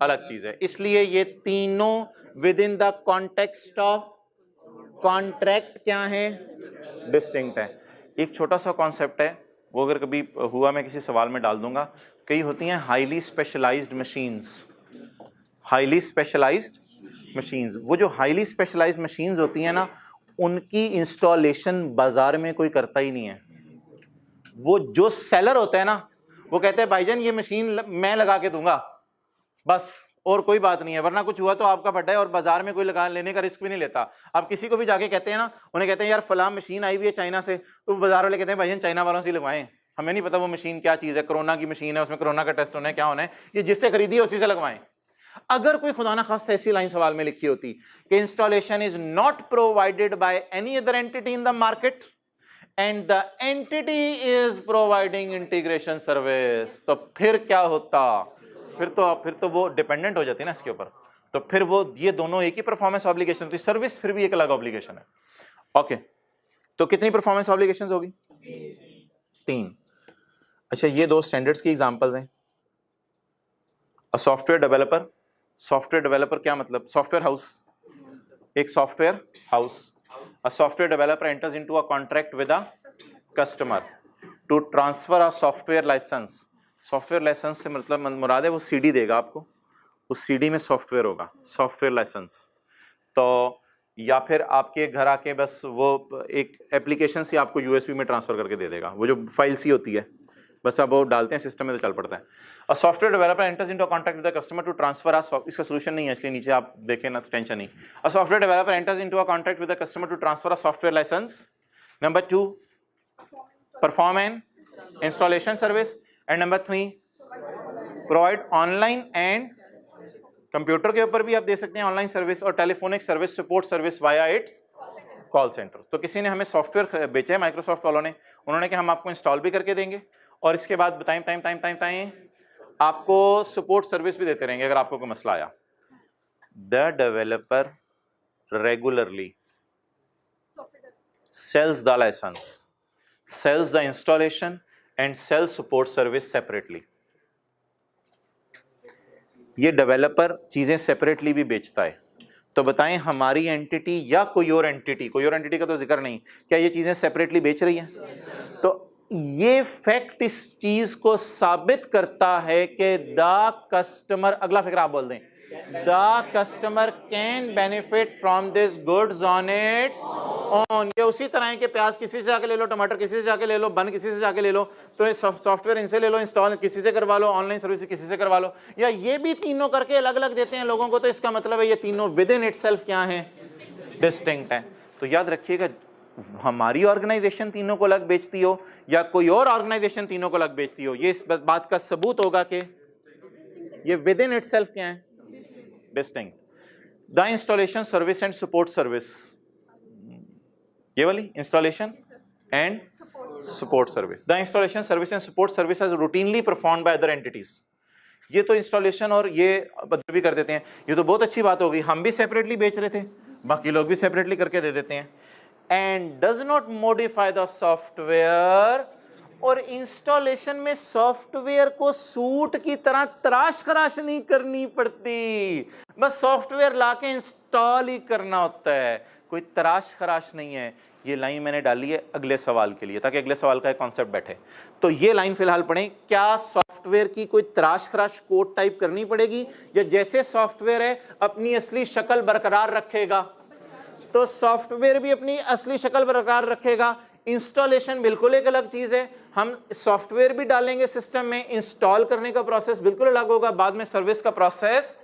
अलग चीज है। इसलिए ये तीनों with in the context of contract क्या है? डिस्टिंक्ट है। एक छोटा सा कॉन्सेप्ट है, वो अगर कभी हुआ मैं किसी सवाल में डाल दूंगा। कई होती हैं highly specialised machines, highly specialised machines. वो जो हाईली स्पेशलाइज्ड मशीन्स होती हैं ना, उनकी इंस्टॉलेशन बाजार में कोई करता ही नहीं है। वो जो सेलर होता है ना, वो कहते हैं भाईजान ये मशीन मैं लगा के दूंगा बस, और कोई बात नहीं है, वरना कुछ हुआ तो आपका बड्डा है, और बाजार में कोई लगा लेने का रिस्क भी नहीं लेता। आप किसी को भी जाके कहते हैं ना, उन्हें कहते हैं यार फलां मशीन आई हुई है चाइना से, तो बाजार वाले कहते हैं भाईजान चाइना वालों से लगवाएं, हमें नहीं पता वो मशीन क्या चीज़ है, कोरोना की मशीन है, उसमें कोरोना का टेस्ट होना है, क्या होना है, ये जिससे खरीदी है उसी से लगवाएं। अगर कोई खुदा ना खास ऐसी लाइन सवाल में लिखी होती कि installation is not provided by any other entity in the market and the entity is providing integration service, तो फिर क्या होता? फिर तो वो डिपेंडेंट हो जाती है ना इसके ऊपर। तो फिर वो ये दोनों एक ही परफॉर्मेंस ऑब्लिगेशन होती, सर्विस फिर भी एक अलग ऑब्लिगेशन है। ओके, तो कितनी परफॉर्मेंस ऑब्लिगेशंस होगी? 3। अच्छा, ये 2 स्टैंडर्ड्स की एग्जांपल्स हैं। A software developer, software developer क्या मतलब? सॉफ्टवेयर हाउस, एक software house. A software developer enters into a contract with a customer to transfer a software licence. Software licence से मतलब मुराद है वो सीडी देगा आपको, उस सीडी में सॉफ्टवेयर होगा, सॉफ्टवेयर लाइसेंस। तो या फिर आपके घर आके बस वो एक एप्लीकेशन से आपको यूएसबी में ट्रांसफर करके दे देगा, वो जो फाइल सी होती है, बस अब वो डालते हैं सिस्टम में तो चल पड़ता है। A software developer enters into contract with the customer to transfer a, इसका सोल्यूशन नहीं है इसलिए नीचे आप देखें ना, तो टेंशन नहीं। A software developer enters into a contract with the customer to transfer a software licence. Number 2, perform an installation service. And number 3, provide online and, computer के ऊपर भी आप दे सकते हैं ऑनलाइन सर्विस, और telephonic service, support service via its call centre. तो किसी ने हमें सॉफ्टवेयर बेचा है माइक्रोसॉफ्ट वालों ने, उन्होंने कि हम आपको इंस्टॉल भी करके देंगे और इसके बाद बताएं आपको सपोर्ट सर्विस भी देते रहेंगे अगर आपको कोई मसला आया। The developer regularly sells the license, sells the installation and sells support service separately। ये डेवलपर चीजें सेपरेटली भी बेचता है। तो बताएं हमारी एंटिटी या कोई और एंटिटी, कोई और एंटिटी का तो जिक्र नहीं, क्या ये चीजें सेपरेटली बेच रही हैं? तो ये फैक्ट इस चीज को साबित करता है कि द कस्टमर, अगला फिक्र आप बोल दें, the customer can benefit from this goods on it's on. ये उसी तरह है कि प्याज किसी से जाके ले लो, टमाटर किसी से जाके ले लो, बन किसी से जाके ले लो, तो सॉफ्टवेयर इनसे ले लो, इंस्टॉल किसी से करवा लो, ऑनलाइन सर्विस किसी से करवा लो, या ये भी तीनों करके अलग अलग देते हैं लोगों को। तो इसका मतलब है ये तीनों विद इन इटसेल्फ क्या है? डिस्टिंक्ट है। तो याद रखिएगा, हमारी ऑर्गेनाइजेशन तीनों को अलग बेचती हो या कोई और ऑर्गेनाइजेशन तीनों को अलग बेचती हो, ये इस बात का सबूत होगा कि ये विद इन इटसेल्फ क्या है? Distinct. The installation service and support service, ये वाली installation and support service, the installation service and support service as routinely performed by other entities. ये तो इंस्टॉलेशन और ये भी कर देते हैं, ये तो बहुत अच्छी बात होगी, हम भी सेपरेटली बेच रहे थे, बाकी लोग भी सेपरेटली करके दे देते हैं। And does not modify the software, और इंस्टॉलेशन में सॉफ्टवेयर को सूट की तरह तराश खराश नहीं करनी पड़ती, बस सॉफ्टवेयर लाके इंस्टॉल ही करना होता है, कोई तराश खराश नहीं है। ये लाइन मैंने डाली है अगले सवाल के लिए, ताकि अगले सवाल का एक कॉन्सेप्ट बैठे। तो ये लाइन फिलहाल पढ़ें, क्या सॉफ्टवेयर की कोई तराश खराश कोड टाइप करनी पड़ेगी, या जैसे सॉफ्टवेयर है अपनी असली शक्ल बरकरार रखेगा? तो सॉफ्टवेयर भी अपनी असली शक्ल बरकरार रखेगा, इंस्टॉलेशन बिल्कुल एक अलग चीज है। हम सॉफ्टवेयर भी डालेंगे सिस्टम में, इंस्टॉल करने का प्रोसेस बिल्कुल अलग होगा, बाद में सर्विस का process.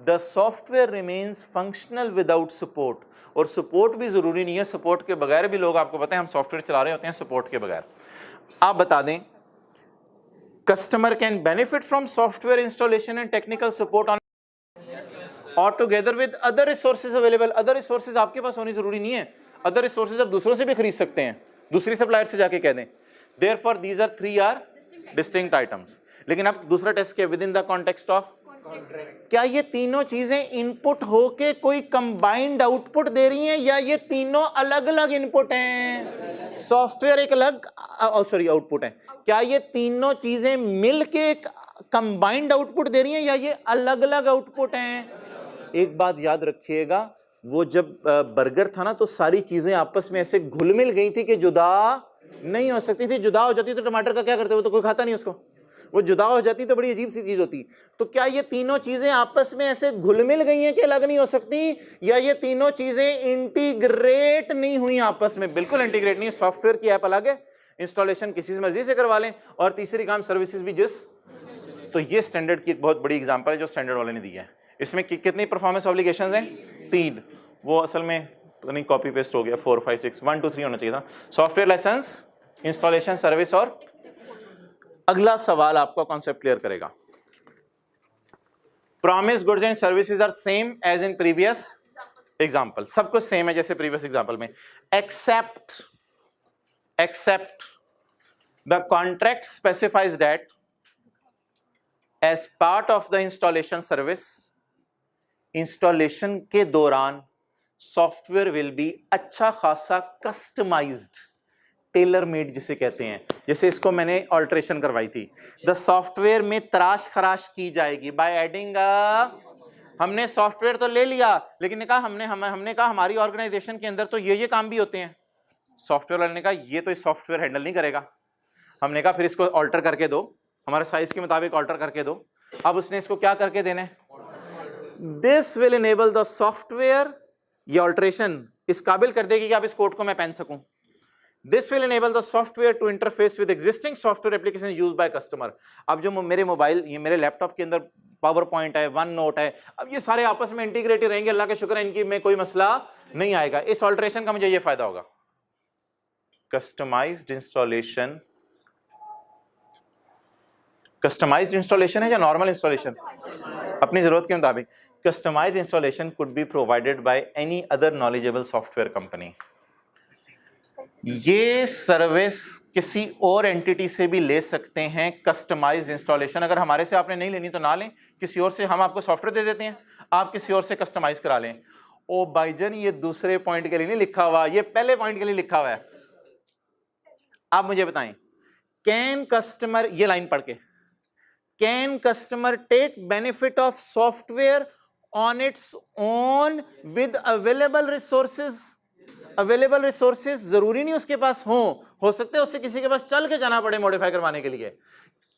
The software remains functional without support, और सपोर्ट भी जरूरी नहीं है, सपोर्ट के बगैर भी लोग, आपको पता है हम सॉफ्टवेयर चला रहे होते हैं सपोर्ट के बगैर। आप बता दें, customer can benefit from software installation and technical support on और together with other resources available. Other resources आपके पास होनी जरूरी नहीं है, अदर रिसोर्सेज आप दूसरों से भी खरीद सकते हैं, दूसरी सप्लायर से जाके कह दें। Therefore these are 3 are distinct items. लेकिन अब दूसरा टेस्ट किया, within the context of, क्या ये तीनों चीजें इनपुट होके कोई कंबाइंड आउटपुट दे रही हैं, या ये तीनों अलग अलग इनपुट हैं? सॉफ्टवेयर एक अलग आउटपुट है, क्या ये तीनों चीजें मिलके एक कंबाइंड आउटपुट दे रही हैं, या ये अलग अलग आउटपुट हैं? एक बात याद रखिएगा, वो जब बर्गर था ना, तो सारी चीजें आपस में ऐसे घुल मिल गई थी कि जुदा नहीं हो सकती थी। जुदा हो जाती तो टमाटर का क्या करते, वो तो कोई खाता नहीं उसको, वो जुदा हो जाती तो बड़ी अजीब सी चीज होती। तो क्या ये तीनों चीजें आपस में ऐसे घुल मिल गई हैं कि अलग नहीं हो सकती, या ये तीनों चीजें इंटीग्रेट नहीं हुई आपस में? बिल्कुल इंटीग्रेट नहीं है। सॉफ्टवेयर की ऐप अलग है, इंस्टॉलेशन किसी से मर्जी से करवा लें, और तीसरी काम सर्विसेज भी जिस। तो ये स्टैंडर्ड की एक बहुत बड़ी एग्जांपल है जो स्टैंडर्ड वाले ने दी है। इसमें कितनी परफॉर्मेंस ऑब्लिगेशंस हैं? 3। वो असल में तो नहीं, कॉपी पेस्ट हो गया, 4 5 6 1 2 3 होना चाहिए था। सॉफ्टवेयर लाइसेंस, इंस्टॉलेशन, सर्विस, और अगला सवाल आपका कॉन्सेप्ट क्लियर करेगा। Promise goods and services are same as in previous example. सब कुछ सेम है जैसे प्रीवियस एग्जांपल में, except the contract specifies that as part of the installation service, installation के दौरान सॉफ्टवेयर विल बी अच्छा खासा कस्टमाइज्ड, टेलर मेड जिसे कहते हैं। जैसे इसको मैंने ऑल्ट्रेशन करवाई थी, द सॉफ्टवेयर में तराश खराश की जाएगी बाय एडिंग हमने सॉफ्टवेयर तो ले लिया, लेकिन हमने कहा हमारी ऑर्गेनाइजेशन के अंदर तो ये काम भी होते हैं। सॉफ्टवेयर वाले ने कहा ये तो इस सॉफ्टवेयर हैंडल नहीं करेगा। हमने कहा फिर इसको ऑल्टर करके दो, हमारे साइज के मुताबिक ऑल्टर करके दो। अब उसने इसको क्या करके देना है? This will enable the software, ये ऑल्ट्रेशन इस काबिल कर देगी कि आप इस कोड को मैं पहन सकूं। This will enable the software to interface with existing software applications used by customer. अब जो मेरे मोबाइल, ये मेरे लैपटॉप के अंदर पावर पॉइंट है, वन नोट है, अब ये सारे आपस में इंटीग्रेटेड रहेंगे। अल्लाह के शुक्र है इनकी में कोई मसला नहीं आएगा। इस ऑल्ट्रेशन का मुझे ये फायदा होगा। कस्टमाइज्ड इंस्टॉलेशन, कस्टमाइज्ड इंस्टॉलेशन है या नॉर्मल इंस्टॉलेशन? अपनी जरूरत के मुताबिक। Customised installation could be provided by any other knowledgeable software company. ये सर्विस किसी और एंटिटी से भी ले सकते हैं। कस्टमाइज्ड इंस्टॉलेशन अगर हमारे से आपने नहीं लेनी तो ना लें, किसी और से हम आपको सॉफ्टवेयर दे देते हैं, आप किसी और से कस्टमाइज करा लें। ओ भाईजान ये दूसरे पॉइंट के लिए नहीं लिखा हुआ, ये पहले पॉइंट के लिए लिखा हुआ है। आप मुझे बताएं, कैन कस्टमर, ये लाइन पढ़ के, can customer take benefit of software on its own with available resources? Available resources जरूरी नहीं उसके पास हो सकते हैं उससे किसी के पास चल के जाना पड़े मॉडिफाई करवाने के लिए।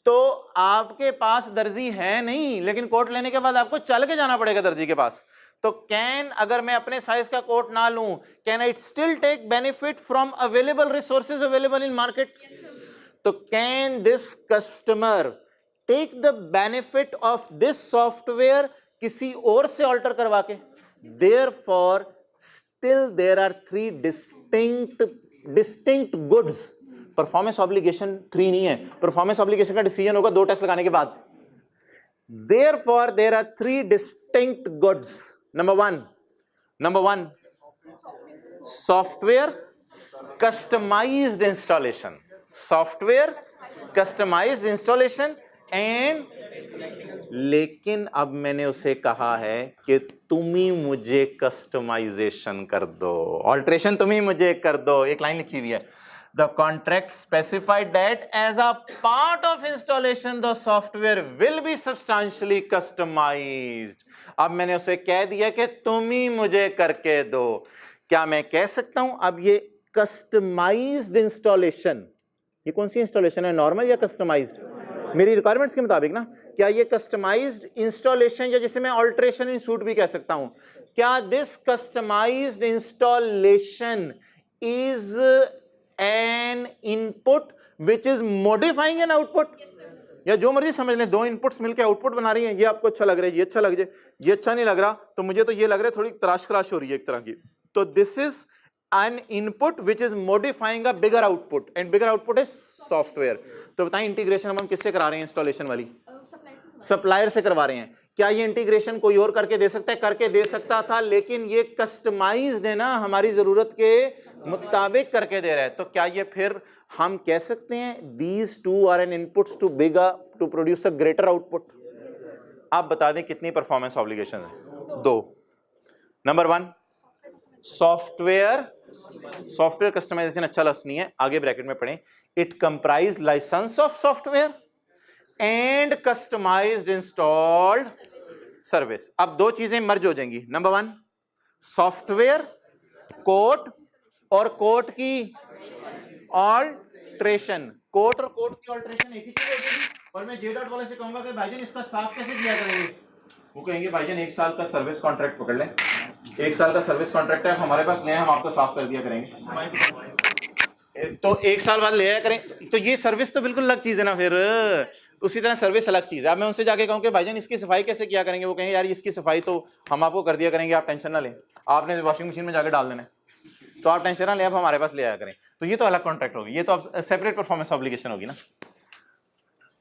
तो आपके पास दर्जी है नहीं, लेकिन कोट लेने के बाद आपको चल के जाना पड़ेगा दर्जी के पास। तो कैन, अगर मैं अपने साइज का कोट ना लूं, can I still take benefit from available resources available in market? तो can this customer take the benefit of this software किसी और से ऑल्टर करवा के? Therefore still there are 3 distinct goods. Performance obligation 3 नहीं है, परफॉर्मेंस ऑब्लिगेशन का decision होगा 2 टेस्ट लगाने के बाद। Therefore there are 3 distinct goods. Number one software customized installation, software customized installation and लेकिन अब मैंने उसे कहा है कि तुम ही मुझे कस्टमाइजेशन कर दो, ऑल्ट्रेशन तुम ही मुझे कर दो। एक लाइन लिखी हुई है, the contract specified that as a part of installation the software will be substantially customised. अब मैंने उसे कह दिया कि तुम ही मुझे करके दो। क्या मैं कह सकता हूं अब ये कस्टमाइज्ड इंस्टॉलेशन, ये कौन सी इंस्टॉलेशन है, नॉर्मल या कस्टमाइज्ड? मेरी रिक्वायरमेंट्स के मुताबिक ना। क्या ये कस्टमाइज्ड इंस्टॉलेशन, या जिसे मैं ऑल्ट्रेशन इन सूट भी कह सकता हूं, क्या this customised installation is an input which is modifying an output? या जो मर्जी समझ लें, 2 इनपुट्स मिलकर आउटपुट बना रही हैं। ये आपको अच्छा लग रहा है, ये अच्छा लग जाए, ये अच्छा नहीं लग रहा, तो मुझे तो ये लग रहा है थोड़ी तराश खराश हो रही है एक तरह की। तो this is an input which is modifying a bigger output and bigger output is software. तो बताएं इंटीग्रेशन हम किससे करा रहे हैं? इंस्टॉलेशन वाली सप्लायर से करवा रहे हैं। क्या ये इंटीग्रेशन कोई और करके दे सकता है? करके दे सकता था, लेकिन ये कस्टमाइज्ड है ना, हमारी जरूरत के मुताबिक करके दे रहा है। तो क्या ये फिर हम कह सकते हैं these two are an inputs to bigger to produce a greater output? आप बता दें कितनी परफॉर्मेंस ऑब्लिगेशन है? 2। नंबर 1 सॉफ्टवेयर कस्टमाइजेशन अच्छा लफ्ज़ नहीं है, आगे ब्रैकेट में पढ़ें, it comprise licence of software and customised installed service. अब 2 चीजें मर्ज हो जाएंगी। नंबर 1 सॉफ्टवेयर कोट और कोट की ऑल्ट्रेशन, कोट और कोट की ऑल्ट्रेशन एक ही चीज होगी। और मैं जे डॉट वाले से कहूंगा कि भाईजान इसका साफ कैसे किया करेंगे, वो कहेंगे भाईजान 1 साल का सर्विस कॉन्ट्रैक्ट पकड़ लें, 1 साल का सर्विस कॉन्ट्रैक्ट है, हमारे पास ले, हम आपको साफ कर दिया करेंगे। तो 1 साल बाद ले आया करें, तो ये सर्विस तो बिल्कुल अलग चीज है ना। फिर उसी तरह सर्विस अलग चीज है। अब मैं उनसे जाके कहूँ कि भाईजान इसकी सफाई कैसे किया करेंगे, वो कहेंगे यार इसकी सफाई तो हम आपको कर दिया करेंगे, आप टेंशन ना लें, आपने वॉशिंग मशीन में जाके डाल देना, तो आप टेंशन ना लें, आप हमारे पास ले आया करें। तो ये तो अलग कॉन्ट्रैक्ट होगी, ये तो अब सेपरेट परफॉर्मेंस ऑब्लिगेशन होगी ना।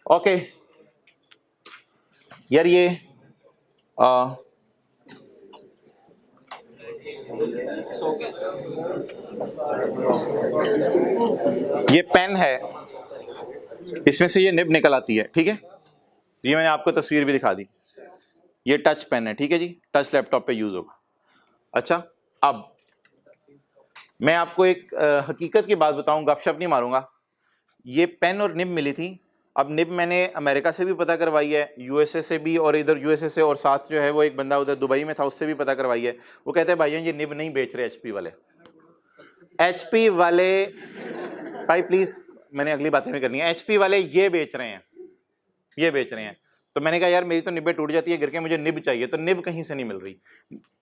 ओके यार ये पेन है, इसमें से ये निब निकल आती है, ठीक है, ये मैंने आपको तस्वीर भी दिखा दी, ये टच पेन है, ठीक है जी, टच लैपटॉप पे यूज होगा। अच्छा, अब मैं आपको एक हकीकत की बात बताऊं, गपशप नहीं मारूंगा। ये पेन और निब मिली थी, अब निब मैंने अमेरिका से भी पता करवाई है, यूएसए से भी, और इधर यूएसए से, और साथ जो है वो एक बंदा उधर दुबई में था, उससे भी पता करवाई है। वो कहते हैं भाईजान ये निब नहीं बेच रहे एचपी वाले, एचपी वाले भाई प्लीज, मैंने अगली बातें में करनी है, एचपी वाले ये बेच रहे हैं, ये बेच रहे हैं। तो मैंने कहा यार मेरी तो निब्बे टूट जाती है गिर के, मुझे निब चाहिए, तो निब कहीं से नहीं मिल रही,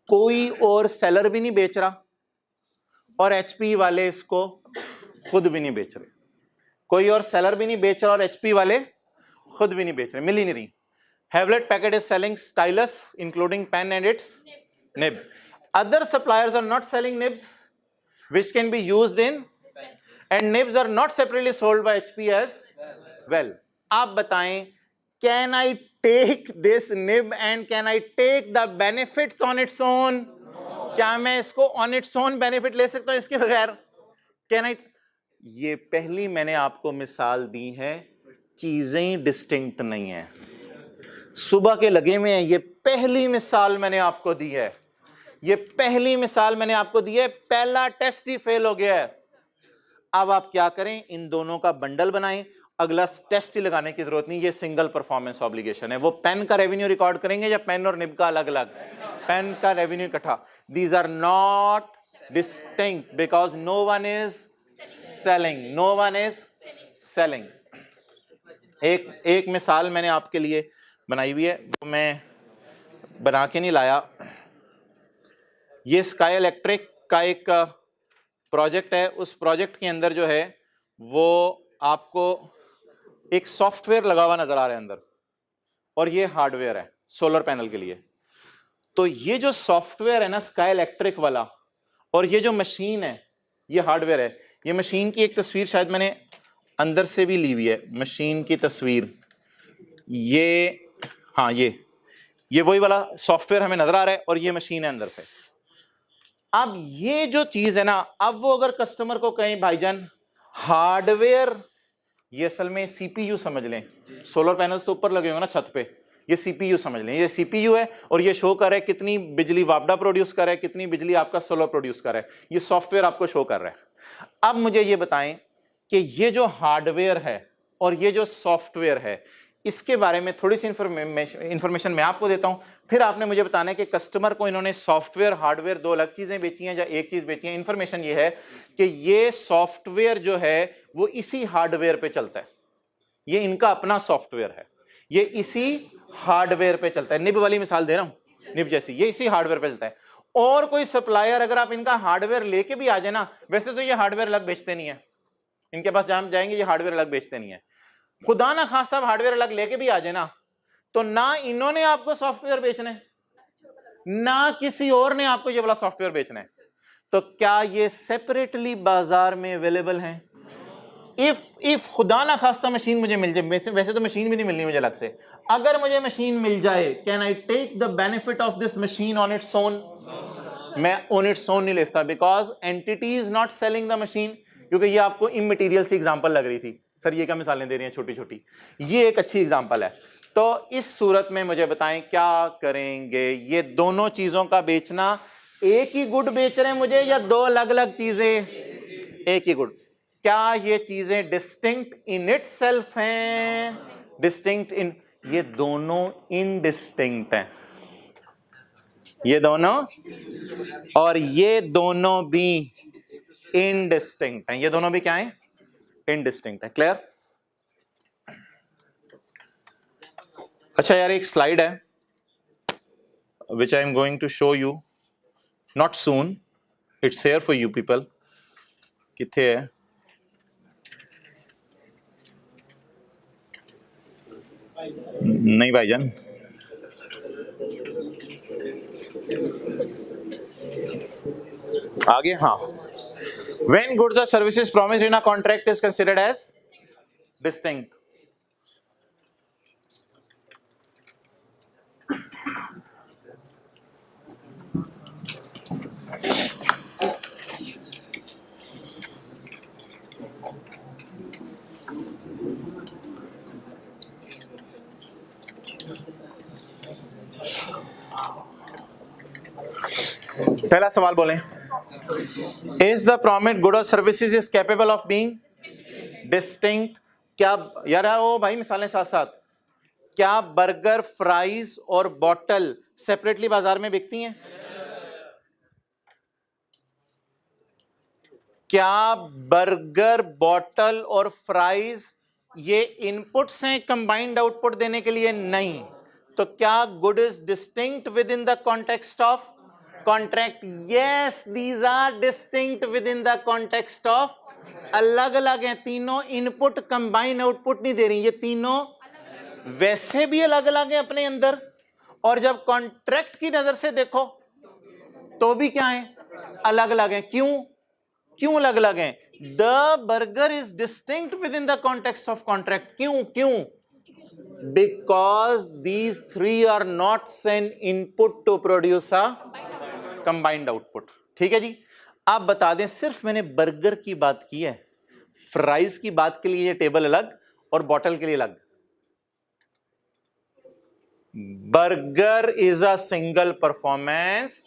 कोई और सेलर भी नहीं बेच रहा, और एचपी वाले इसको खुद भी नहीं बेच रहे, कोई और सेलर भी नहीं बेच रहा और एचपी वाले खुद भी नहीं बेच रहे, मिल ही नहीं रही। Hewlett Packard is selling stylus including pen and its nib. Other suppliers are not selling nibs which can be used in, and nibs are not separately sold by HP as well. आप बताएं, can I take this nib and can I take the benefits on its own? क्या मैं इसको on its own benefit ले सकता हूं इसके बगैर? Can I? ये पहली मैंने आपको मिसाल दी है, चीजें डिस्टिंक्ट नहीं है, सुबह के लगे में है, ये पहली मिसाल मैंने आपको दी है, ये पहली मिसाल मैंने आपको दी है, पहला टेस्ट ही फेल हो गया है। अब आप क्या करें, इन दोनों का बंडल बनाएं, अगला टेस्ट ही लगाने की जरूरत नहीं, ये सिंगल परफॉर्मेंस ऑब्लिगेशन है। वो पेन का रेवेन्यू रिकॉर्ड करेंगे या पेन और निब का अलग अलग? पेन का रेवेन्यू इकट्ठा। These are not distinct because no one is selling, no one is selling. एक मिसाल मैंने आपके लिए बनाई हुई है, वो मैं बना के नहीं लाया, ये स्काई इलेक्ट्रिक का एक प्रोजेक्ट है, उस प्रोजेक्ट के अंदर जो है वो आपको एक सॉफ्टवेयर लगा हुआ नजर आ रहा है अंदर, और ये हार्डवेयर है सोलर पैनल के लिए। तो ये जो सॉफ्टवेयर है ना स्काई इलेक्ट्रिक वाला, और ये जो मशीन है ये हार्डवेयर है। ये मशीन की एक तस्वीर शायद मैंने अंदर से भी ली हुई है, मशीन की तस्वीर, ये हाँ ये वही वाला सॉफ्टवेयर हमें नजर आ रहा है, और ये मशीन है अंदर से। अब ये जो चीज है ना, अब वो अगर कस्टमर को कहें भाईजान हार्डवेयर, ये असल में सीपीयू समझ लें, सोलर पैनल्स तो ऊपर लगे होंगे ना छत पे, ये सीपीयू समझ लें, ये सीपीयू है, और ये शो कर रहा है कितनी बिजली वापडा प्रोड्यूस कर रहा है, कितनी बिजली आपका सोलर प्रोड्यूस कर रहा है, ये सॉफ्टवेयर आपको शो कर रहा है। अब मुझे ये बताएं कि ये जो हार्डवेयर है और ये जो सॉफ्टवेयर है, इसके बारे में थोड़ी सी इंफॉर्मेशन मैं आपको देता हूं, फिर आपने मुझे बताना है कि कस्टमर को इन्होंने सॉफ्टवेयर हार्डवेयर दो अलग चीजें बेची हैं या एक चीज बेची है। इंफॉर्मेशन ये है कि ये सॉफ्टवेयर जो है वो इसी हार्डवेयर पे चलता है, ये इनका अपना सॉफ्टवेयर है, ये इसी हार्डवेयर पे चलता है। निब वाली मिसाल दे रहा हूं, निब जैसी, ये इसी हार्डवेयर पे चलता है। और कोई सप्लायर अगर आप इनका हार्डवेयर लेके भी आ जाए ना, वैसे तो ये हार्डवेयर अलग बेचते नहीं है, इनके पास जहां जाएंगे ये हार्डवेयर अलग बेचते नहीं है, खुदा ना खास साहब हार्डवेयर अलग लेके भी आ जाए ना, तो ना इन्होंने आपको सॉफ्टवेयर बेचना है ना किसी और ने आपको ये वाला सॉफ्टवेयर बेचना है। तो क्या ये सेपरेटली बाजार में अवेलेबल है? इफ खुदा ना खास्ता मशीन मुझे मिल जाए, वैसे तो मशीन भी नहीं मिलनी मुझे अलग से, अगर मुझे मशीन मिल जाए, can I take the benefit of this machine on its own? मैं ऑन इट्स ओन नहीं लेता, because entity is not selling the machine. क्योंकि ये आपको इमटेरियल सी एग्जांपल लग रही थी, सर ये क्या मिसालें दे रही हैं छोटी छोटी, ये एक अच्छी एग्जांपल है। तो इस सूरत में मुझे बताएं क्या करेंगे? ये दोनों चीजों का बेचना, एक ही गुड बेच रहे हैं मुझे या दो अलग अलग चीजें? एक ही गुड। क्या ये चीजें डिस्टिंक्ट इन इटसेल्फ हैं? डिस्टिंक्ट इन, ये दोनों इनडिस्टिंक्ट हैं, ये दोनों, और ये दोनों भी इनडिस्टिंक्ट हैं। ये दोनों भी क्या हैं? इनडिस्टिंक्ट है। क्लियर? अच्छा यार, एक स्लाइड है which I am going to show you not soon, it's here for you people. किथे है? नहीं भाईजान, आगे। हाँ, when goods or services promised in a contract is considered as distinct. पहला सवाल बोलें, इज द प्रॉमिस्ड गुड और services is capable of being distinct? क्या यार वो भाई मिसालें साथ साथ, क्या बर्गर, फ्राइज और बॉटल सेपरेटली बाजार में बिकती हैं? क्या बर्गर, बॉटल और फ्राइज ये इनपुट्स हैं कंबाइंड आउटपुट देने के लिए? नहीं। तो क्या good is distinct within the context of contract? Yes, these are distinct within the context of, अलग अलग हैं तीनों, इनपुट कंबाइंड आउटपुट नहीं दे रही, ये तीनों वैसे भी अलग अलग हैं अपने अंदर, और जब कॉन्ट्रैक्ट की नजर से देखो तो भी क्या है, अलग अलग हैं। क्यों अलग अलग हैं? The burger is distinct within the context of contract. क्यों? Because these three are not an input to produce a combined output. ठीक है जी। आप बता दें, सिर्फ मैंने बर्गर की बात की है, फ्राइज की बात के लिए ये टेबल अलग और बॉटल के लिए अलग। Burger is a single performance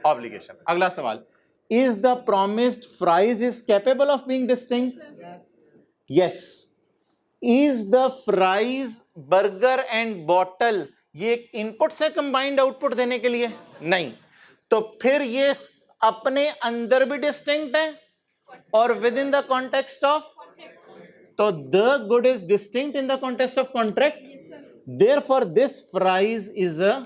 obligation. अगला सवाल, is the promised fries is capable of being distinct? Yes. Is the fries, burger and bottle ये एक इनपुट से कंबाइंड आउटपुट देने के लिए? नहीं। तो फिर ये अपने अंदर भी डिस्टिंक्ट है और within the context of, तो the good is distinct in the context of contract, therefore this fries is a,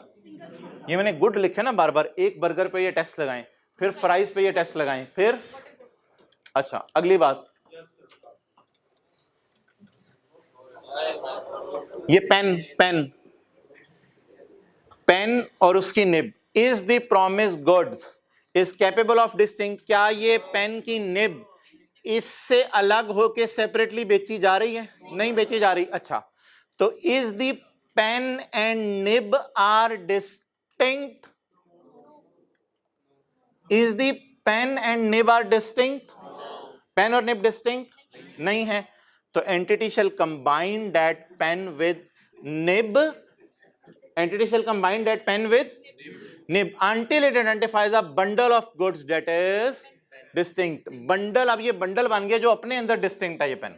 ये मैंने गुड लिखा ना बार बार, एक बर्गर पे ये टेस्ट लगाएं, फिर फ्राइज पे ये टेस्ट लगाएं, फिर अच्छा अगली बात, ये पेन और उसकी nib, is the promised goods is capable of distinct? क्या ये पेन की निब इससे अलग होके सेपरेटली बेची जा रही है? नहीं बेची जा रही। अच्छा, तो is the pen and nib are distinct? Is the pen and nib are distinct? Pen और निब डिस्टिंक्ट नहीं है। तो entity shall combine that pen with nib, entity shall combine that pen with nib until it identifies a bundle of goods that is distinct. Bundle, अब ये bundle बन गया जो अपने अंदर डिस्टिंक्ट है ये पेन।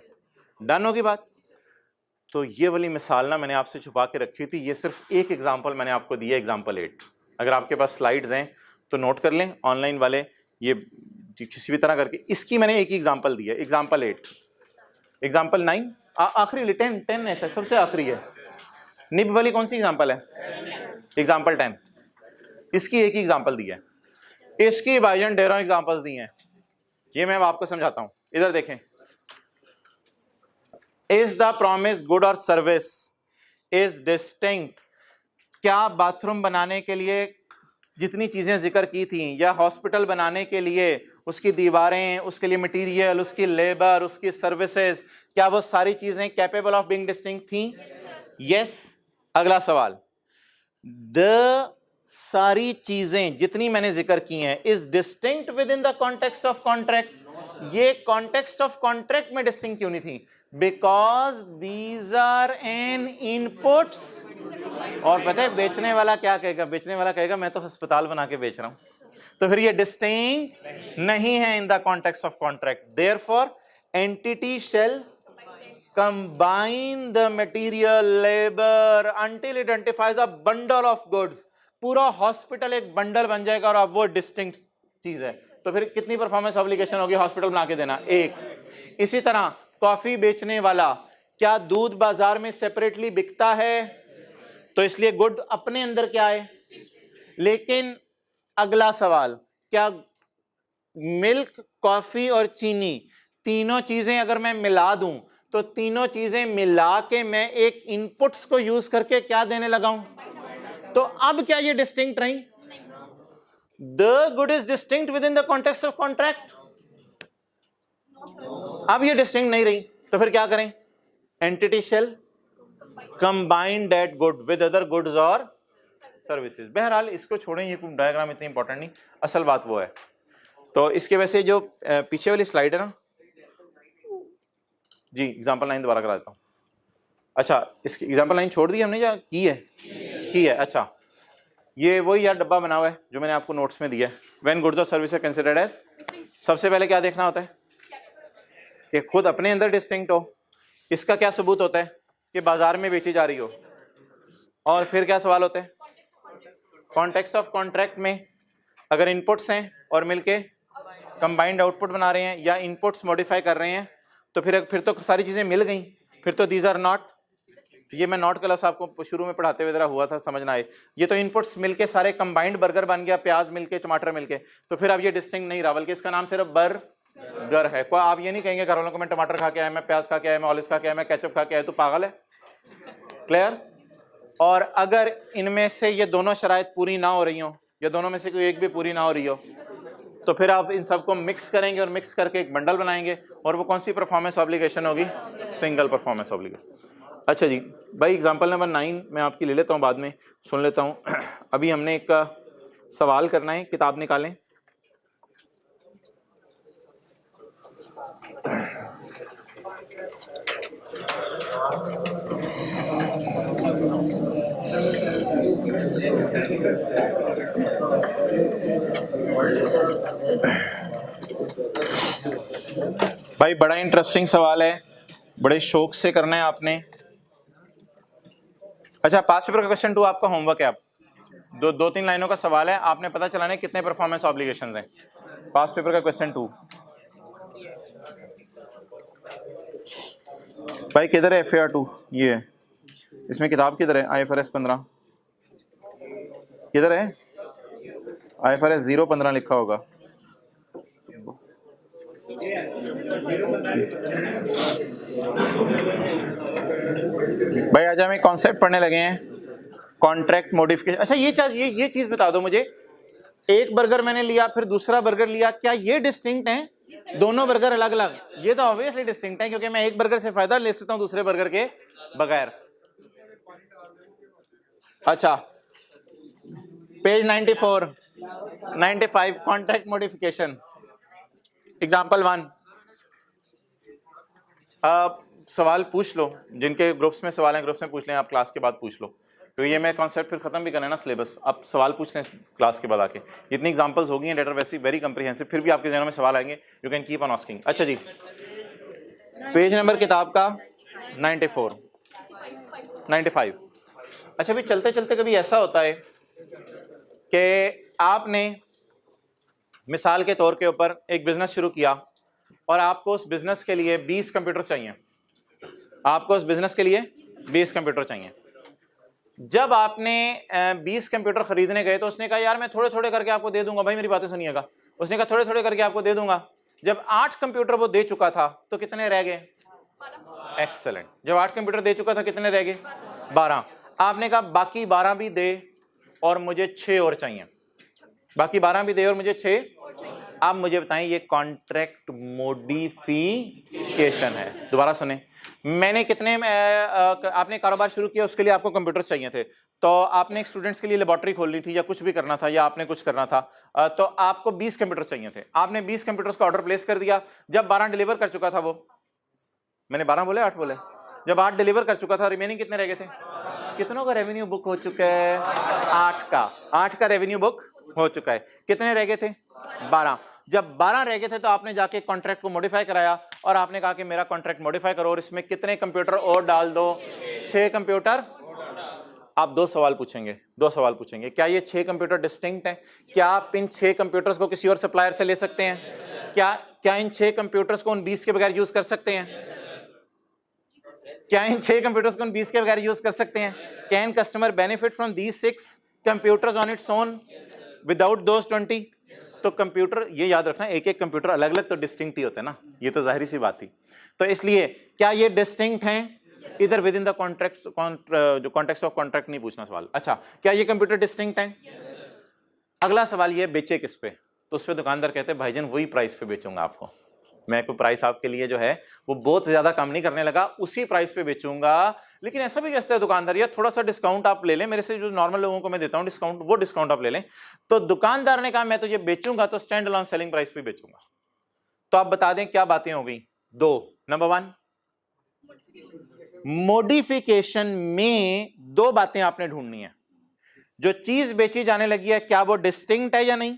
डन होगी बात? तो ये वाली मिसाल ना मैंने आपसे छुपा के रखी थी, ये सिर्फ एक एग्जांपल मैंने आपको दिया, एग्जांपल 8। अगर आपके पास स्लाइड्स हैं तो नोट कर लें, ऑनलाइन वाले ये किसी भी तरह करके, इसकी मैंने एक ही एग्जांपल दी है, एग्जांपल 8। एग्जांपल 9 आखिरी, 10 है शायद, सबसे आखिरी है। निब वाली कौन सी एग्जांपल है? एग्जांपल 10। इसकी एक ही एग्जांपल दी है, इसकी भाईजान ढेरों एग्जांपल्स दी हैं। ये मैं आपको समझाता हूं, इधर देखें। इज द प्रॉमिस्ड गुड और सर्विस इज डिस्टिंक्ट? क्या बाथरूम बनाने के लिए जितनी चीजें जिक्र की थी, या हॉस्पिटल बनाने के लिए उसकी दीवारें, उसके लिए मटेरियल, उसकी लेबर, उसकी सर्विसेज, क्या वो सारी चीजें कैपेबल ऑफ बीइंग डिस्टिंक्ट थी? यस। अगला सवाल, द सारी चीजें जितनी मैंने जिक्र की हैं is distinct within the context of contract? ये कॉन्टेक्स्ट ऑफ कॉन्ट्रैक्ट में डिस्टिंक्ट क्यों नहीं थी? Because these are an inputs. और पता है बेचने वाला क्या कहेगा? बेचने वाला कहेगा मैं तो अस्पताल बना के बेच रहा हूं, तो फिर ये डिस्टिंक्ट नहीं है in the context of contract. Therefore entity shall combine the material, labor until it identifies a bundle of goods. पूरा हॉस्पिटल एक बंडल बन जाएगा और अब वो डिस्टिंक्ट चीज है। तो फिर कितनी परफॉर्मेंस ऑब्लिगेशन होगी हॉस्पिटल बना के देना? एक। इसी तरह कॉफी बेचने वाला, क्या दूध बाजार में सेपरेटली बिकता है? तो इसलिए गुड अपने अंदर क्या है। लेकिन अगला सवाल, क्या मिल्क, कॉफी और चीनी तीनों चीजें अगर मैं मिला दूं तो तीनों चीजें मिला के मैं एक इनपुट्स को यूज करके क्या देने लगा हूं? तो अब क्या ये डिस्टिंक्ट रही? The good is distinct within the context of contract. अब ये डिस्टिंक्ट नहीं रही, तो फिर क्या करें? Entity shell combine that good with other goods और सर्विसेज। बहरहाल इसको छोड़ें, ये कोई डायग्राम इतनी इंपॉर्टेंट नहीं, असल बात वो है। तो इसके वैसे जो पीछे वाली स्लाइड है ना जी, एग्जांपल लाइन दोबारा करा देता हूँ। अच्छा, इसकी एग्जांपल लाइन छोड़ दी हमने या की है? की है। अच्छा, ये वही यार डब्बा बना हुआ है जो मैंने आपको नोट्स में दिया है। व्हेन गुड्स और सर्विस आर कंसिडर्ड एज, सबसे पहले क्या देखना होता है कि खुद अपने अंदर डिस्टिंक्ट हो। इसका क्या सबूत होता है? कि बाजार में बेची जा रही हो। और फिर क्या सवाल होते हैं? कॉन्टेक्स्ट ऑफ कॉन्ट्रैक्ट में अगर इनपुट्स हैं और मिलके कंबाइंड आउटपुट बना रहे हैं या इनपुट्स मॉडिफाई कर रहे हैं, तो फिर तो सारी चीजें मिल गई। फिर तो दीज आर नॉट, ये मैं नॉट क्लास आपको शुरू में पढ़ाते हुए जरा हुआ था, समझना है। ये तो इनपुट्स मिलके सारे कंबाइंड बर्गर बन गया, प्याज मिलके, टमाटर मिलके, तो फिर अब ये डिस्टिंक्ट नहीं रहा, बल्कि इसका नाम सिर्फ बर्गर है। कोई आप ये नहीं कहेंगे घर वालों को मैं टमाटर खा के आया, मैं प्याज खा के आया, मैं ऑलिव खा के आया, मैं केचप खा के आया, तो पागल है। क्लियर? और अगर इनमें से ये दोनों शराइत पूरी ना हो रही हो या दोनों में से कोई एक भी पूरी ना हो रही हो, तो फिर आप इन सबको मिक्स करेंगे और मिक्स करके एक बंडल बनाएंगे, और वो कौन सी परफॉर्मेंस ऑब्लिगेशन होगी? Single performance obligation. अच्छा जी भाई, एग्जांपल नंबर 9 मैं आपकी ले लेता हूँ, बाद में सुन लेता हूँ। अभी हमने एक सवाल करना है, किताब निकालें। भाई बड़ा इंटरेस्टिंग सवाल है, बड़े शौक से करना है आपने। अच्छा, पास पेपर का क्वेश्चन 2 आपका होमवर्क है। आप दो तीन लाइनों का सवाल है, आपने पता चलाना है कितने परफॉर्मेंस ऑब्लिगेशंस हैं। पास पेपर का क्वेश्चन 2। भाई किधर है FAR 2? ये है। इसमें किताब किधर है? IFRS 15 किधर है? IFRS 015 लिखा होगा। भाई आज हम एक कॉन्सेप्ट पढ़ने लगे हैं, कॉन्ट्रैक्ट मॉडिफिकेशन। अच्छा ये चीज बता दो मुझे, एक बर्गर मैंने लिया फिर दूसरा बर्गर लिया, क्या ये डिस्टिंक्ट हैं? दोनों बर्गर अलग अलग? ये तो ऑब्वियसली डिस्टिंक्ट है, क्योंकि मैं एक बर्गर से फायदा ले सकता हूं दूसरे बर्गर के बगैर। अच्छा, पेज 94 95, कॉन्ट्रैक्ट मॉडिफिकेशन। एग्जाम्पल 1। सवाल पूछ लो, जिनके ग्रुप्स में सवाल हैं ग्रुप्स में पूछ लें, आप क्लास के बाद पूछ लो, तो ये मैं कॉन्सेप्ट फिर खत्म भी करना है ना सिलेबस। आप सवाल पूछ लें क्लास के बाद आके, इतनी एग्जांपल्स होगी हैं लेटर वैसी वेरी कंप्रीहेंसिव, फिर भी आपके ज़हनों में सवाल आएंगे, you can keep on asking. अच्छा जी, पेज नंबर किताब का 94 95। अच्छा भाई, चलते चलते कभी ऐसा होता है कि आपने मिसाल के तौर के ऊपर एक बिजनेस शुरू किया और आपको उस बिजनेस के लिए 20 कंप्यूटर चाहिए। आपको उस बिजनेस के लिए 20 कंप्यूटर चाहिए। जब आपने 20 कंप्यूटर खरीदने गए तो उसने कहा यार मैं थोड़े थोड़े करके आपको दे दूंगा। भाई मेरी बातें सुनिएगा, उसने कहा थोड़े थोड़े करके आपको दे दूंगा। जब 8 कंप्यूटर वो दे चुका था तो कितने रह गए? एक्सेलेंट। जब 8 कंप्यूटर दे चुका था कितने रह गए? 12। आपने कहा बाकी 12 भी दे और मुझे 6 और चाहिए। बाकी 12 भी दे और मुझे 6। आप मुझे बताएं ये कॉन्ट्रैक्ट मॉडिफिकेशन है। दोबारा सुने, मैंने कितने आपने कारोबार शुरू किया, उसके लिए आपको कंप्यूटर चाहिए थे, तो आपने स्टूडेंट्स के लिए लेबोरेटरी खोलनी थी या कुछ भी करना था या आपने कुछ करना था, तो आपको 20 कंप्यूटर चाहिए थे। आपने 20 कंप्यूटर्स का ऑर्डर प्लेस कर दिया। जब 12 डिलीवर कर चुका था वो, मैंने 12 बोले 8 बोले, जब 8 डिलीवर कर चुका था, रिमेनिंग कितने रह गए थे? कितनों का रेवेन्यू बुक हो चुका है? 8 का रेवेन्यू बुक हो चुका है। कितने रह गए थे? 12। जब 12 रह गए थे तो आपने जाके कॉन्ट्रैक्ट को मॉडिफाई कराया और आपने कहा कि मेरा कॉन्ट्रैक्ट मॉडिफाई करो और इसमें कितने कंप्यूटर और डाल दो? 6 कंप्यूटर। आप 2 सवाल पूछेंगे, 2 सवाल पूछेंगे। क्या ये 6 कंप्यूटर डिस्टिंक्ट हैं? क्या आप इन 6 कंप्यूटर्स को किसी और सप्लायर से ले सकते हैं? क्या इन 6 कंप्यूटर्स को उन 20 के बगैर यूज कर सकते हैं? क्या इन 6 कंप्यूटर्स को 20 के बगैर यूज कर सकते हैं? Can customer benefit from these 6 computers on its own without those 20? तो कंप्यूटर, ये याद रखना, एक एक कंप्यूटर अलग अलग तो डिस्टिंक्ट ही होते हैं ना, ये तो जाहिर सी बात थी। तो इसलिए क्या ये डिस्टिंक्ट हैं? इधर विद इन द कॉन्ट्रैक्ट, जो कॉन्टेक्स्ट ऑफ कॉन्ट्रैक्ट नहीं पूछना सवाल। अच्छा, क्या ये कंप्यूटर डिस्टिंक्ट हैं? अगला सवाल ये, बेचे किस पे? तो उस पे दुकानदार कहते हैं भाईजान वही प्राइस पे बेचूंगा आपको, मैं कोई प्राइस आपके लिए जो है वो बहुत ज्यादा कम नहीं करने लगा, उसी प्राइस पे बेचूंगा। लेकिन ऐसा भी कहता है दुकानदार, यार थोड़ा सा डिस्काउंट आप ले लें मेरे से, जो नॉर्मल लोगों को मैं देता हूं डिस्काउंट, वो डिस्काउंट आप ले लें। तो दुकानदार ने कहा मैं तो ये बेचूंगा तो स्टैंड अलोन सेलिंग प्राइस पे बेचूंगा। तो आप बता दें क्या बातें हो गई? 2। नंबर 1, मॉडिफिकेशन में 2 बातें आपने ढूंढनी है। जो चीज बेची जाने लगी है क्या वो डिस्टिंक्ट है या नहीं?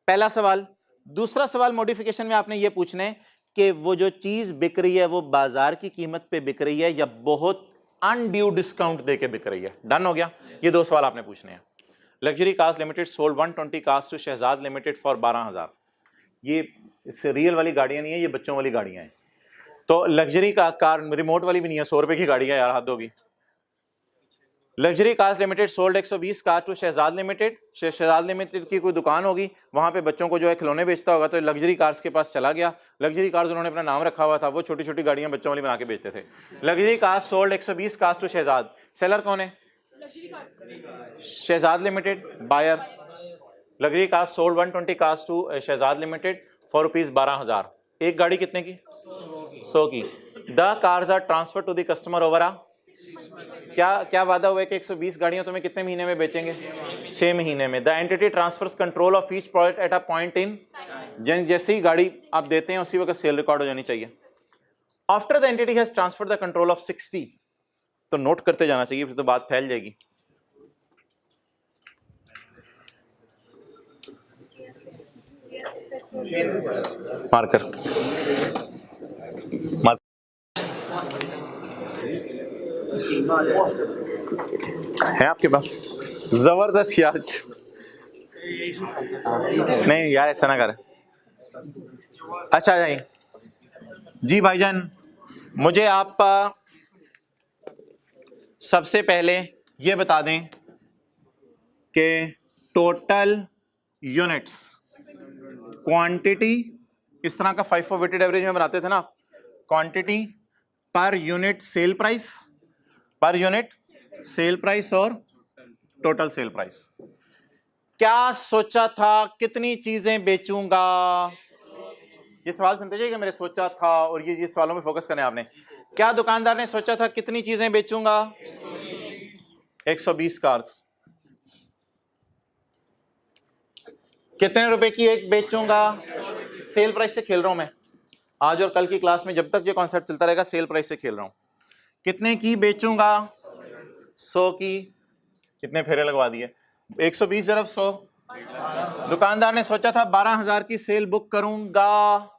पहला सवाल। दूसरा सवाल मॉडिफिकेशन में आपने ये पूछना है कि वो जो चीज बिक रही है वो बाजार की कीमत पे बिक रही है या बहुत अनड्यू डिस्काउंट देके बिक रही है। डन हो गया? ये 2 सवाल आपने पूछने हैं। Luxury cars limited sold 120 cars to Shahzad limited for 12,000। ये रियल वाली गाड़ियां नहीं है, ये बच्चों वाली गाड़ियां हैं। तो लग्जरी का कार रिमोट वाली भी नहीं है, 100 रुपए की गाड़ी है यार, हद होगी। Luxury cars limited sold 120 car to Shahzad limited. Shahzad limited की कोई दुकान होगी, वहां पे बच्चों को जो है खिलौने बेचता होगा, तो लग्जरी कार्स के पास चला गया। लग्जरी कार्स उन्होंने अपना नाम रखा हुआ था, वो छोटी छोटी गाड़ियां बच्चों वाली बना के बेचते थे। Luxury cars sold 120 cars to Shahzad. Seller कौन है? Shahzad limited. Buyer luxury cars sold 120 cars to Shahzad limited for ₹12,000। एक गाड़ी कितने की? 100 की। The cars are transfer to the customer over ah, क्या वादा हुआ है कि 120 गाड़ियां तुम्हें कितने महीने में बेचेंगे? 6 महीने में। The entity transfers control of each product at a point in, जैसे ही गाड़ी आप देते हैं उसी वक्त सेल रिकॉर्ड हो जानी चाहिए। After the entity has transferred the control of 60, तो नोट करते जाना चाहिए, फिर तो बात फैल जाएगी। मार्कर है आपके पास? जबरदस्त यार। नहीं यार ऐसा ना कर। अच्छा जाइए जी भाईजान, मुझे आप सबसे पहले ये बता दें कि टोटल यूनिट्स क्वांटिटी, इस तरह का FIFO वेटेड एवरेज में बनाते थे ना, quantity per unit sale price, per unit sale price और टोटल सेल प्राइस। क्या सोचा था कितनी चीजें बेचूंगा? ये सवाल सुनते जाइएगा, मेरे सोचा था और ये सवालों में फोकस करना है आपने। क्या दुकानदार ने सोचा था कितनी चीजें बेचूंगा? 120 कार्स। कितने रुपए की एक बेचूंगा? सेल प्राइस से खेल रहा हूं मैं आज और कल की क्लास में, जब तक ये कॉन्सेप्ट चलता रहेगा सेल प्राइस से खेल रहा हूं। कितने की बेचूंगा? 100 की। कितने फेरे लगवा दिए? 120 ज़रब 100। दुकानदार ने सोचा था 12,000 की सेल बुक करूंगा।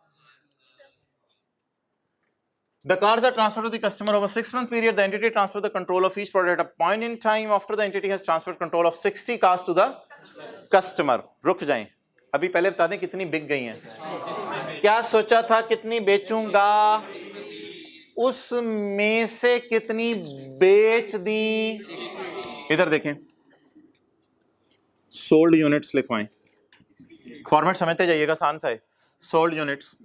The cars are transferred to the customer over 6-month period. The entity transfers the control of each product at a point in time after the entity has transferred control of 60 cars to the customer. रुक जाएं, अभी पहले बता दें कितनी बिक गई हैं। क्या सोचा था कितनी बेचूंगा, उसमें से कितनी बेच दी। इधर देखें, सोल्ड यूनिट्स लिखवाएं, फॉर्मेट समझते जाइएगा, आसान सा है। सोल्ड यूनिट्स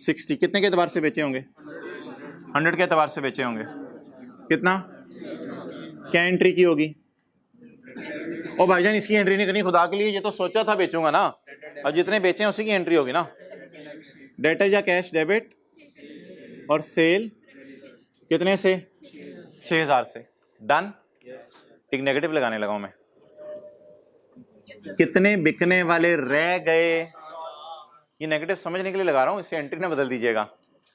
60 कितने के एतबार से बेचे होंगे? 100 के एतबार से बेचे होंगे। कितना? क्या एंट्री की होगी? ओ भाईजान इसकी एंट्री नहीं करनी खुदा के लिए, ये तो सोचा था बेचूंगा ना, और जितने बेचे हैं उसी की एंट्री होगी ना। डेटर या कैश डेबिट और सेल कितने से? 6,000 से। डन। एक नेगेटिव लगाने लगा हूं मैं। कितने बिकने वाले रह गए? ये नेगेटिव समझने के लिए लगा रहा हूं, इसे एंट्री ना बदल दीजिएगा,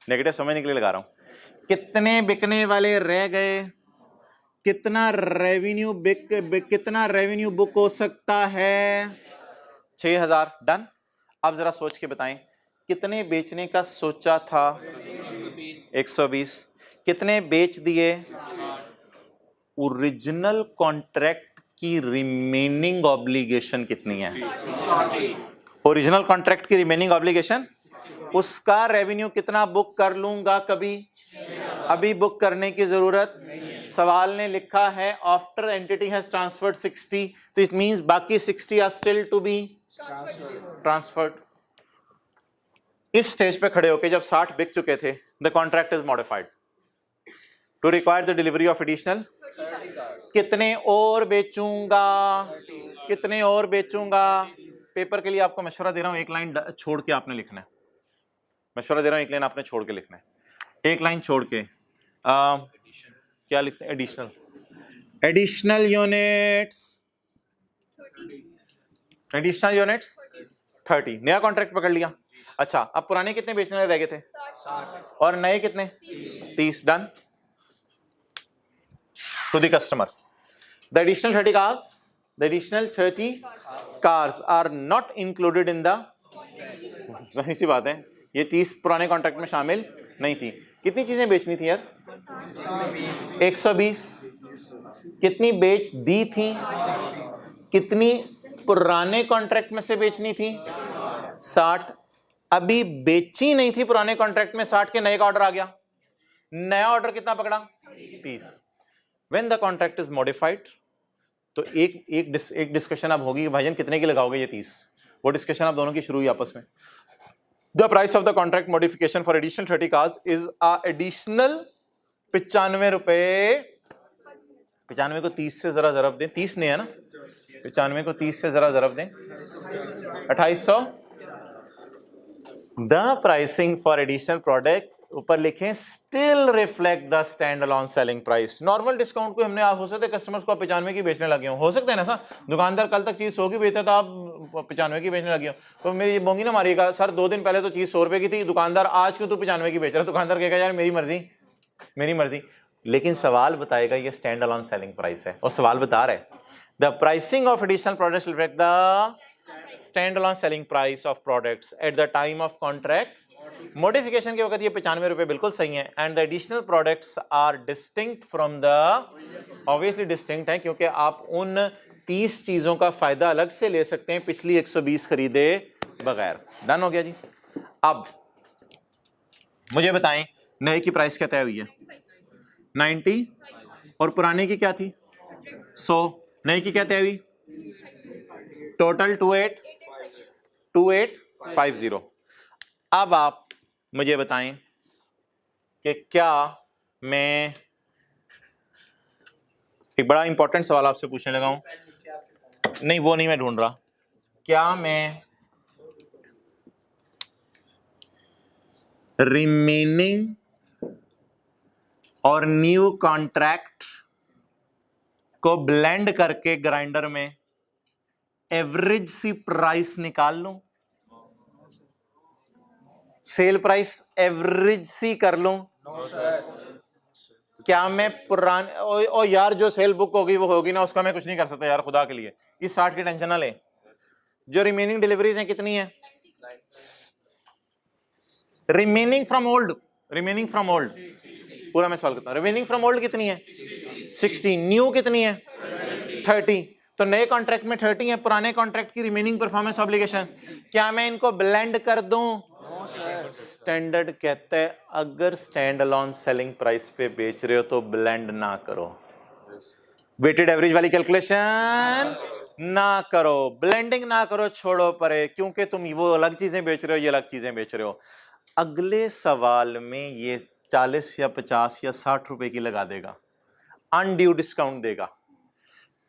नेगेटिव समझने के लिए लगा रहा हूं। कितने बिकने वाले रह गए? कितना रेवेन्यू कितना रेवेन्यू बुक हो सकता है? 6,000। डन। अब जरा सोच के बताएं, कितने बेचने का सोचा था? 120। कितने बेच दिए? ओरिजिनल कॉन्ट्रैक्ट की रिमेनिंग ऑब्लिगेशन कितनी है? ओरिजिनल कॉन्ट्रैक्ट की रिमेनिंग ऑब्लिगेशन, उसका रेवेन्यू कितना बुक कर लूंगा कभी? अभी बुक करने की जरूरत नहीं। सवाल ने लिखा है आफ्टर एंटिटी हैज ट्रांसफर्ड 60, तो इट मींस बाकी 60 are still to be transferred. इस स्टेज पे खड़े होके जब 60 बिक चुके थे, the contract is modified to require the delivery of additional. कितने और बेचूंगा, कितने और बेचूंगा। पेपर के लिए आपको मशवरा दे रहा हूं, एक लाइन छोड़ के आपने लिखना है। मशवरा दे रहा हूं, एक लाइन आपने छोड़ के लिखना है, एक लाइन छोड़ के। क्या लिखते हैं? Additional, additional units, additional units 30। नया कॉन्ट्रैक्ट पकड़ लिया। अच्छा, अब पुराने कितने बेचने वाले रह गए थे? 60। और नए कितने? 30। Done. To the customer, the additional 30 cars, the additional 30 cars are not included in the, सही सी बात है, ये 30 पुराने कॉन्ट्रैक्ट में शामिल नहीं थी। कितनी चीजें बेचनी थी यार? 120। कितनी बेच दी थी? कितनी पुराने कॉन्ट्रैक्ट में से बेचनी थी? 60। अभी बेची नहीं थी पुराने कॉन्ट्रैक्ट में 60 के, नए का ऑर्डर आ गया। नया ऑर्डर कितना पकड़ा? 30। When the contract is modified, तो एक डिस्कशन अब होगी, भाईजान कितने की लगाओगे ये 30? वो डिस्कशन आप दोनों की शुरू हुई आपस में। The price of the contract modification for additional 30 cars is additional 95 रुपए। 95 को 30 से जरा जरब दें, 30 नहीं है ना, 95 को 30 से जरा जरब दें, 2800। The pricing for additional product ऊपर लिखें still reflect the stand alone selling price. Normal discount को हमने, आप हो सकते कस्टमर्स को 95 की बेचने लगे हो सकते हैं ना सर, दुकानदार कल तक चीज 100 की बेचता था, आप 95 की बेचने लगे हो, तो मेरी बोंगी ना मारिएगा सर, 2 दिन पहले तो चीज 100 रुपए की थी, दुकानदार आज क्यों तू 95 की बेच रहा है? दुकानदार कहेगा यार मेरी मर्जी, मेरी मर्जी। लेकिन सवाल बताएगा ये स्टैंड अलोन सेलिंग प्राइस है, और सवाल बता रहा है the pricing of additional products reflect the stand alone selling price of products at the time of contract modification के वक्त ये 95 रुपए बिल्कुल सही है। And the additional products are distinct from the, obviously distinct है क्योंकि आप उन 30 चीजों का फायदा अलग से ले सकते हैं पिछली 120 खरीदे बगैर। डन हो गया जी। अब मुझे बताएं नए की प्राइस क्या तय हुई है? 90, और पुराने की क्या थी? 100। नए की क्या तय हुई? टोटल 2850। अब आप मुझे बताएं कि क्या मैं, एक बड़ा इंपॉर्टेंट सवाल आपसे पूछने लगा हूं, नहीं वो नहीं मैं ढूंढ रहा, क्या मैं रिमेनिंग और न्यू कॉन्ट्रैक्ट को ब्लेंड करके ग्राइंडर में एवरेज सी प्राइस निकाल लूं? सेल प्राइस एवरेज सी कर लूं? क्या मैं पुराने, ओ यार जो सेल बुक होगी वो होगी ना, उसका मैं कुछ नहीं कर सकता यार, खुदा के लिए इस 60 की टेंशन ना ले। जो रिमेनिंग डिलीवरीज हैं कितनी है? Remaining from old, remaining from old, पूरा मैं सवाल करता हूं, रिमेनिंग फ्रॉम ओल्ड कितनी है? 60। न्यू कितनी है? 30। तो नए कॉन्ट्रैक्ट में 30 है, पुराने कॉन्ट्रैक्ट की रिमेनिंग परफॉर्मेंस ऑब्लिगेशन, क्या मैं इनको ब्लेंड कर दूं? स्टैंडर्ड कहता है अगर स्टैंड अलोन सेलिंग प्राइस पे बेच रहे हो तो ब्लेंड ना करो, वेटेड एवरेज वाली कैलकुलेशन ना करो, ब्लेंडिंग ना करो, छोड़ो परे, क्योंकि तुम वो अलग चीजें बेच रहे हो, ये अलग चीजें बेच रहे हो। अगले सवाल में ये 40 या 50 या 60 रुपए की लगा देगा, अनड्यू डिस्काउंट देगा,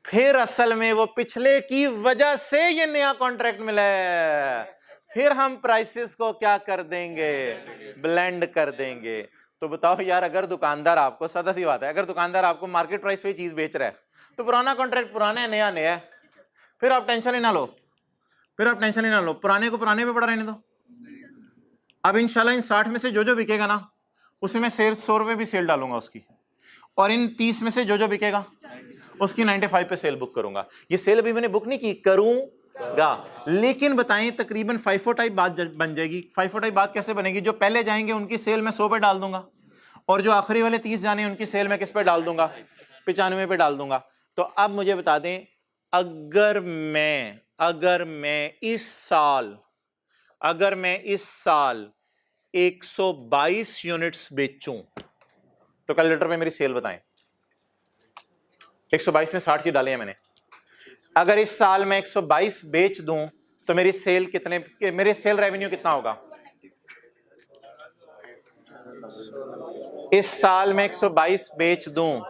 फिर असल में वो पिछले की वजह से ये नया कॉन्ट्रैक्ट मिला है, फिर हम प्राइसेस को क्या कर देंगे? ब्लेंड कर देंगे। तो बताओ यार, अगर दुकानदार आपको, सादा सी बात है, अगर दुकानदार आपको मार्केट प्राइस पे चीज बेच रहा है तो पुराना कॉन्ट्रैक्ट पुराना है, नया नया है, फिर आप टेंशन ही ना लो, फिर आप टेंशन ही ना लो, पुराने को पुराने पे पड़ा रहने दो। अब इंशाल्लाह इन 60 में से जो जो बिकेगा ना, उसे मैं 100 रुपए भी सेल डालूंगा उसकी, और इन 30 में से जो जो बिकेगा उसकी 95 पे सेल बुक करूंगा। ये सेल अभी मैंने बुक नहीं की, करूंगा। लेकिन बताएं तकरीबन FIFO टाइप बात बन जाएगी। FIFO टाइप बात कैसे बनेगी? जो पहले जाएंगे उनकी सेल मैं 100 पे डाल दूंगा, और जो आखिरी वाले 30 जाने उनकी सेल मैं किस पे डाल दूंगा? 95 पे डाल दूंगा। तो अब मुझे बता दें, अगर मैं इस साल 122 यूनिट्स बेचूं, तो कैलकुलेटर पे मेरी सेल बताएं। 122 में 60 चीज डाले हैं मैंने। अगर इस साल मैं 122 बेच दूं तो मेरी सेल कितने, मेरे सेल रेवेन्यू कितना होगा? इस साल मैं 122 बेच दूं,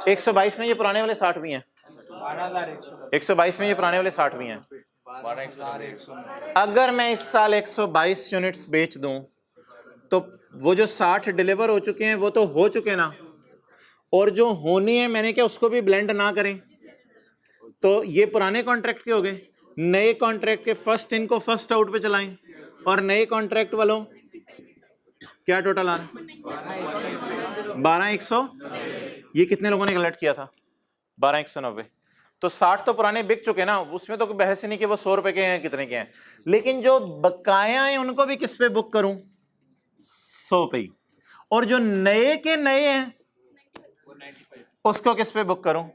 122 में ये पुराने वाले 60 भी हैं, 122 में ये पुराने वाले 60 भी हैं। अगर मैं इस साल 122 यूनिट्स बेच दूं तो वो जो 60 डिलीवर हो चुके हैं वो तो हो चुके ना, और जो होनी है मैंने क्या उसको भी ब्लेंड ना करें? तो ये पुराने कॉन्ट्रैक्ट के हो गए। नए कॉन्ट्रैक्ट के फर्स्ट इन को फर्स्ट आउट पे चलाएं, और नए कॉन्ट्रैक्ट वालों क्या टोटल आ रहा है? 12,100। ये कितने लोगों ने कलेक्ट किया था? 12,190। तो 60 तो पुराने बिक चुके ना, उसमें तो कोई बहस ही नहीं कि वो 100 रुपए के हैं कितने के हैं। लेकिन जो बकाया है उनको भी किस पे बुक करूं? 100 पे ही। और जो नए के नए हैं उसको किस पे बुक करूं?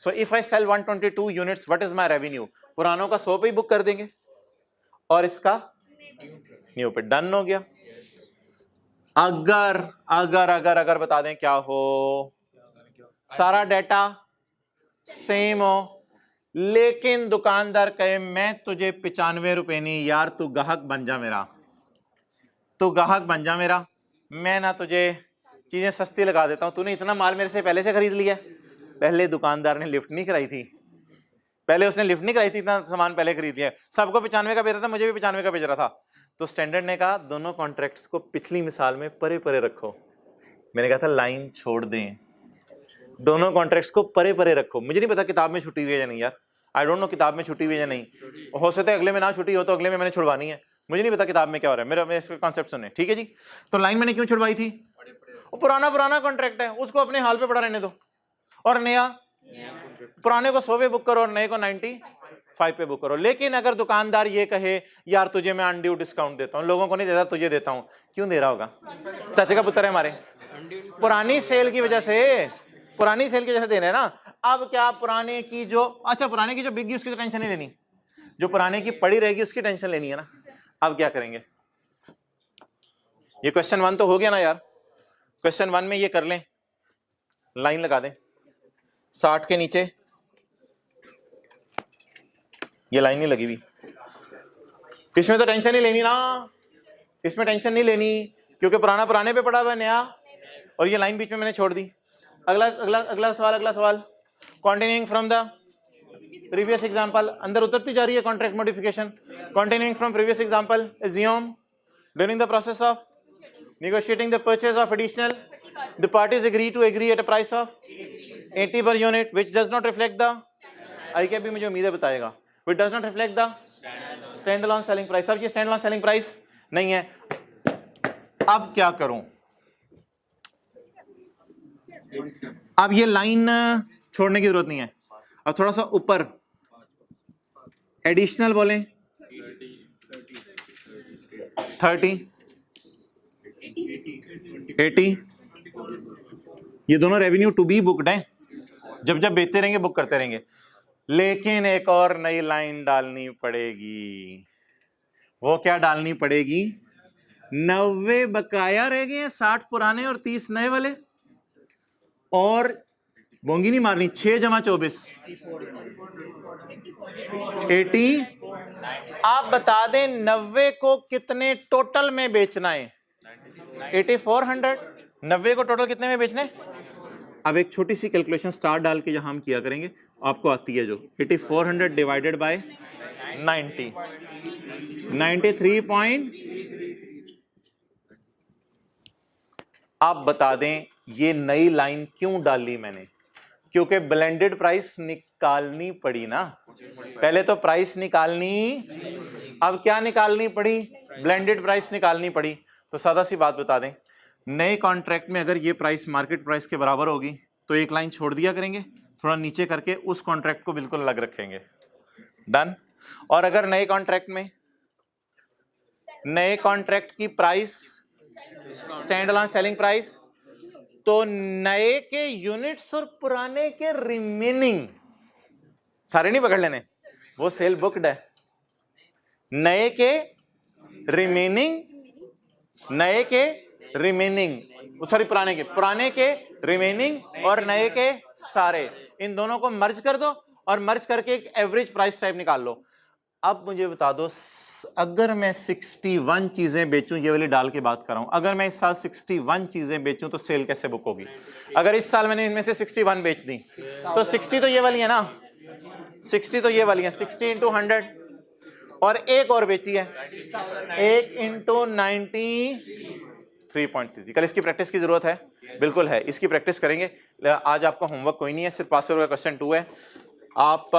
So if I sell 122 units, what is my revenue? पुरानों का 100 पे ही बुक कर देंगे और इसका न्यू पे। डन हो गया। अगर अगर अगर अगर बता दें क्या हो, सारा डाटा सेम हो, लेकिन दुकानदार कहे मैं तुझे 95 रुपए नहीं, यार तू ग्राहक बन जा मेरा, तू ग्राहक बन जा मेरा, मैं ना तुझे चीजें सस्ती लगा देता हूं, तूने इतना माल मेरे से पहले से खरीद लिया। पहले दुकानदार ने लिफ्ट नहीं कराई थी, पहले उसने लिफ्ट नहीं कराई थी, इतना सामान पहले खरीद लिया। सबको 95 का बेच रहा था, मुझे भी 95 का बेच रहा था। तो स्टैंडर्ड ने कहा दोनों कॉन्ट्रैक्ट्स को पिछली मिसाल में परे परे रखो। मैंने कहा था लाइन छोड़ दें, दोनों कॉन्ट्रैक्ट्स को परे परे रखो। मुझे नहीं पता किताब में छुट्टी हुई है या नहीं यार, आई डोंट नो किताब में छुट्टी हुई है या नहीं, हो सकता है अगले में ना छुट्टी हो तो अगले में मैंने छुड़वानी है, मुझे नहीं पता किताब में क्या हो रहा है। मेरे इसके कॉन्सेप्ट सुने, ठीक है जी। तो लाइन मैंने क्यों छुड़वाई थी? वो पुराना कॉन्ट्रैक्ट है, उसको अपने हाल पे पड़ा रहने दो, और नया पुराने को 100 पे बुक करो और नए को 95 पे बुक करो। लेकिन अगर दुकानदार ये कहे यार तुझे मैं अनड्यू डिस्काउंट देता हूं, लोगों को नहीं देता तुझे देता हूं, क्यों दे रहा होगा? चाचा का पुत्र है हमारे, पुरानी सेल की वजह से, पुरानी सेल की वजह से दे रहे हैं ना। अब क्या पुराने की जो, अच्छा पुराने की जो बिक गई उसकी तो टेंशन नहीं लेनी, जो पुराने की पड़ी रहेगी उसकी टेंशन लेनी है ना। अब क्या करेंगे? ये क्वेश्चन 1 तो हो गया ना यार। क्वेश्चन 1 में ये कर लें, लाइन लगा दें 60 के नीचे, ये लाइन नहीं लगी हुई, इसमें तो टेंशन नहीं लेनी ना, इसमें टेंशन नहीं लेनी क्योंकि पुराना पुराने पे पड़ा हुआ है, नया, और ये लाइन बीच में मैंने छोड़ दी। अगला सवाल continuing from the previous example, अंदर उतरती जा रही है contract modification. Continuing from previous example, assume during the process of negotiating the purchase of additional, the parties agree at a price of 80 per unit, which does not reflect the, ICAP भी मुझे उम्मीद है बताएगा, which does not reflect the standalone selling price। अब ये standalone selling price नहीं है, अब क्या करूं? अब ये लाइन छोड़ने की जरूरत नहीं है, अब थोड़ा सा ऊपर एडिशनल बोलें 30, 80, ये दोनों रेवेन्यू टू बी बुक्ड हैं, जब जब बेचते रहेंगे बुक करते रहेंगे। लेकिन एक और नई लाइन डालनी पड़ेगी। वो क्या डालनी पड़ेगी? 90 बकाया रह गए हैं, 60 पुराने और 30 नए वाले, और बोंगी नहीं मारनी, 6 जमा 24 80। आप बता दें 90 को कितने टोटल में बेचना है? 8400। 90 को टोटल कितने में बेचना है? अब एक छोटी सी कैलकुलेशन स्टार डाल के जहां हम किया करेंगे, आपको आती है जो 8400 डिवाइडेड बाय 90, 93 आप बता दें ये नई लाइन क्यों डाली मैंने? क्योंकि ब्लेंडेड प्राइस निकालनी पड़ी ना, पहले तो प्राइस निकालनी, अब क्या निकालनी पड़ी? ब्लेंडेड प्राइस निकालनी पड़ी। तो सादा सी बात बता दें, नए कॉन्ट्रैक्ट में अगर ये प्राइस मार्केट प्राइस के बराबर होगी तो एक लाइन छोड़ दिया करेंगे, थोड़ा नीचे करके उस कॉन्ट्रैक्ट को बिल्कुल अलग रखेंगे। डन। और अगर नए कॉन्ट्रैक्ट में, नए कॉन्ट्रैक्ट की price stand alone selling price, तो नए के यूनिट्स और पुराने के रिमेनिंग सारे नहीं पकड़ लेने, वो सेल बुक्ड है। नए के रिमेनिंग, नए के रिमेनिंग, सॉरी पुराने के रिमेनिंग और नए के सारे, इन दोनों को मर्ज कर दो और मर्ज करके एक एवरेज प्राइस टाइप निकाल लो। अब मुझे बता दो, अगर मैं 61 चीजें बेचूं, ये वाली डाल के बात कर रहा हूं, अगर मैं इस साल 61 चीजें बेचूं तो सेल कैसे बुक होगी? अगर इस साल मैंने इनमें से 61 बेच दी तो 60 तो ये वाली है ना, 60 तो ये वाली है, 60 इंटू 100 और एक और बेची है 1 इंटू 93.33। कल इसकी प्रैक्टिस की जरूरत है, बिल्कुल है, इसकी प्रैक्टिस करेंगे। आज आपका होमवर्क कोई नहीं है, सिर्फ पास पेपर का क्वेश्चन 2 है। आप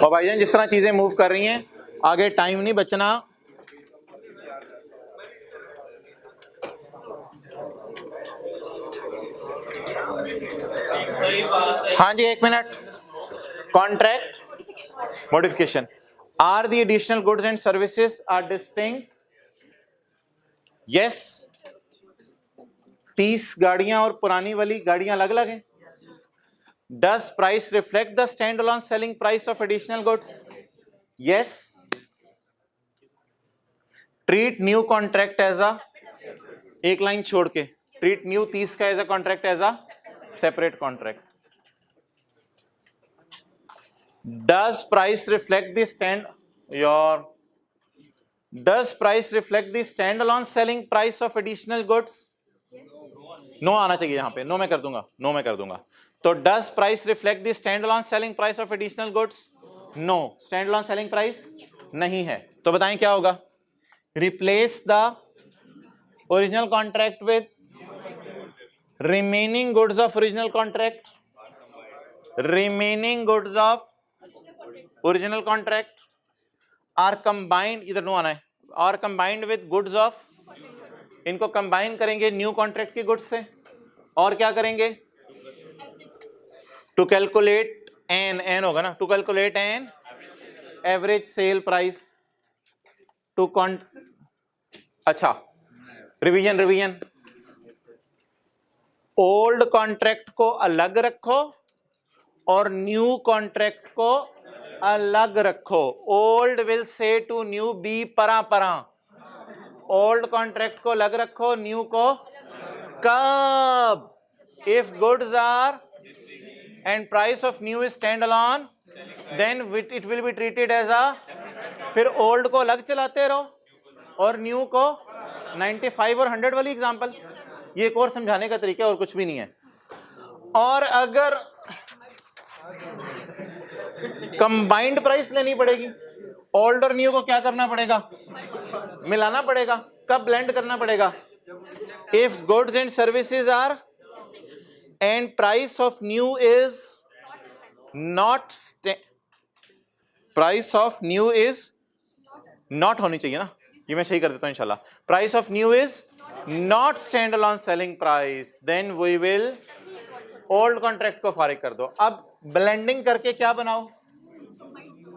और भाईजान जिस तरह चीजें मूव कर रही हैं आगे टाइम नहीं बचना। हाँ जी, एक minute. Contract modification, are the additional goods and services are distinct? Yes. 30 गाड़ियां और पुरानी वाली गाड़ियां अलग अलग हैं। Does price reflect the standalone selling price of additional goods? Yes. Treat new contract as a, एक लाइन छोड़ के, treat new 30 का as a contract as a separate contract. Does price reflect the Does price reflect the standalone selling price of additional goods? No आना चाहिए यहां पे, no मैं कर दूंगा। तो does price reflect the standalone selling price of additional goods? No, standalone selling price नहीं है। तो बताएं क्या होगा? Replace the original contract with remaining goods of original contract. Remaining goods of original contract are combined, इधर no आना है, are combined with goods of, इनको कंबाइन करेंगे न्यू कॉन्ट्रैक्ट की गुड्स से, और क्या करेंगे? टू कैलकुलेट एन होगा ना, to calculate an average sale price to अच्छा, रिवीजन ओल्ड कॉन्ट्रैक्ट को अलग रखो और न्यू कॉन्ट्रैक्ट को अलग रखो। Old will say to new be परा, ओल्ड कॉन्ट्रैक्ट को अलग रखो, न्यू को कब? If goods are and price of new is standalone, then it will be treated as a, फिर old को अलग चलाते रहो और new को 95 और 100 वाली एग्जांपल। ये एक और समझाने का तरीका और कुछ भी नहीं है। और अगर कंबाइंड प्राइस लेनी पड़ेगी, ओल्ड और न्यू को क्या करना पड़ेगा? मिलाना पड़ेगा। कब ब्लेंड करना पड़ेगा? If goods and services are and price of new is not price of new is not होनी चाहिए ना, ये मैं सही कर देता हूं इंशाल्लाह। price of new is not standalone selling price, then we will old contract को फारिग कर दो। अब ब्लेंडिंग करके क्या बनाओ?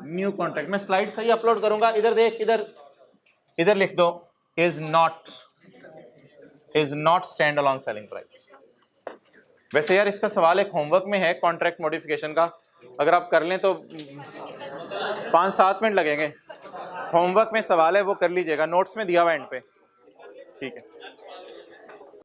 New contract. मैं स्लाइड सही अपलोड करूंगा, इधर देख, इधर लिख दो is not standalone selling price। वैसे यार इसका सवाल एक होमवर्क में है कॉन्ट्रैक्ट मॉडिफिकेशन का, अगर आप कर लें तो 5-7 मिनट लगेंगे। होमवर्क में सवाल है, वो कर लीजिएगा, नोट्स में दिया हुआ एंड पे, ठीक है।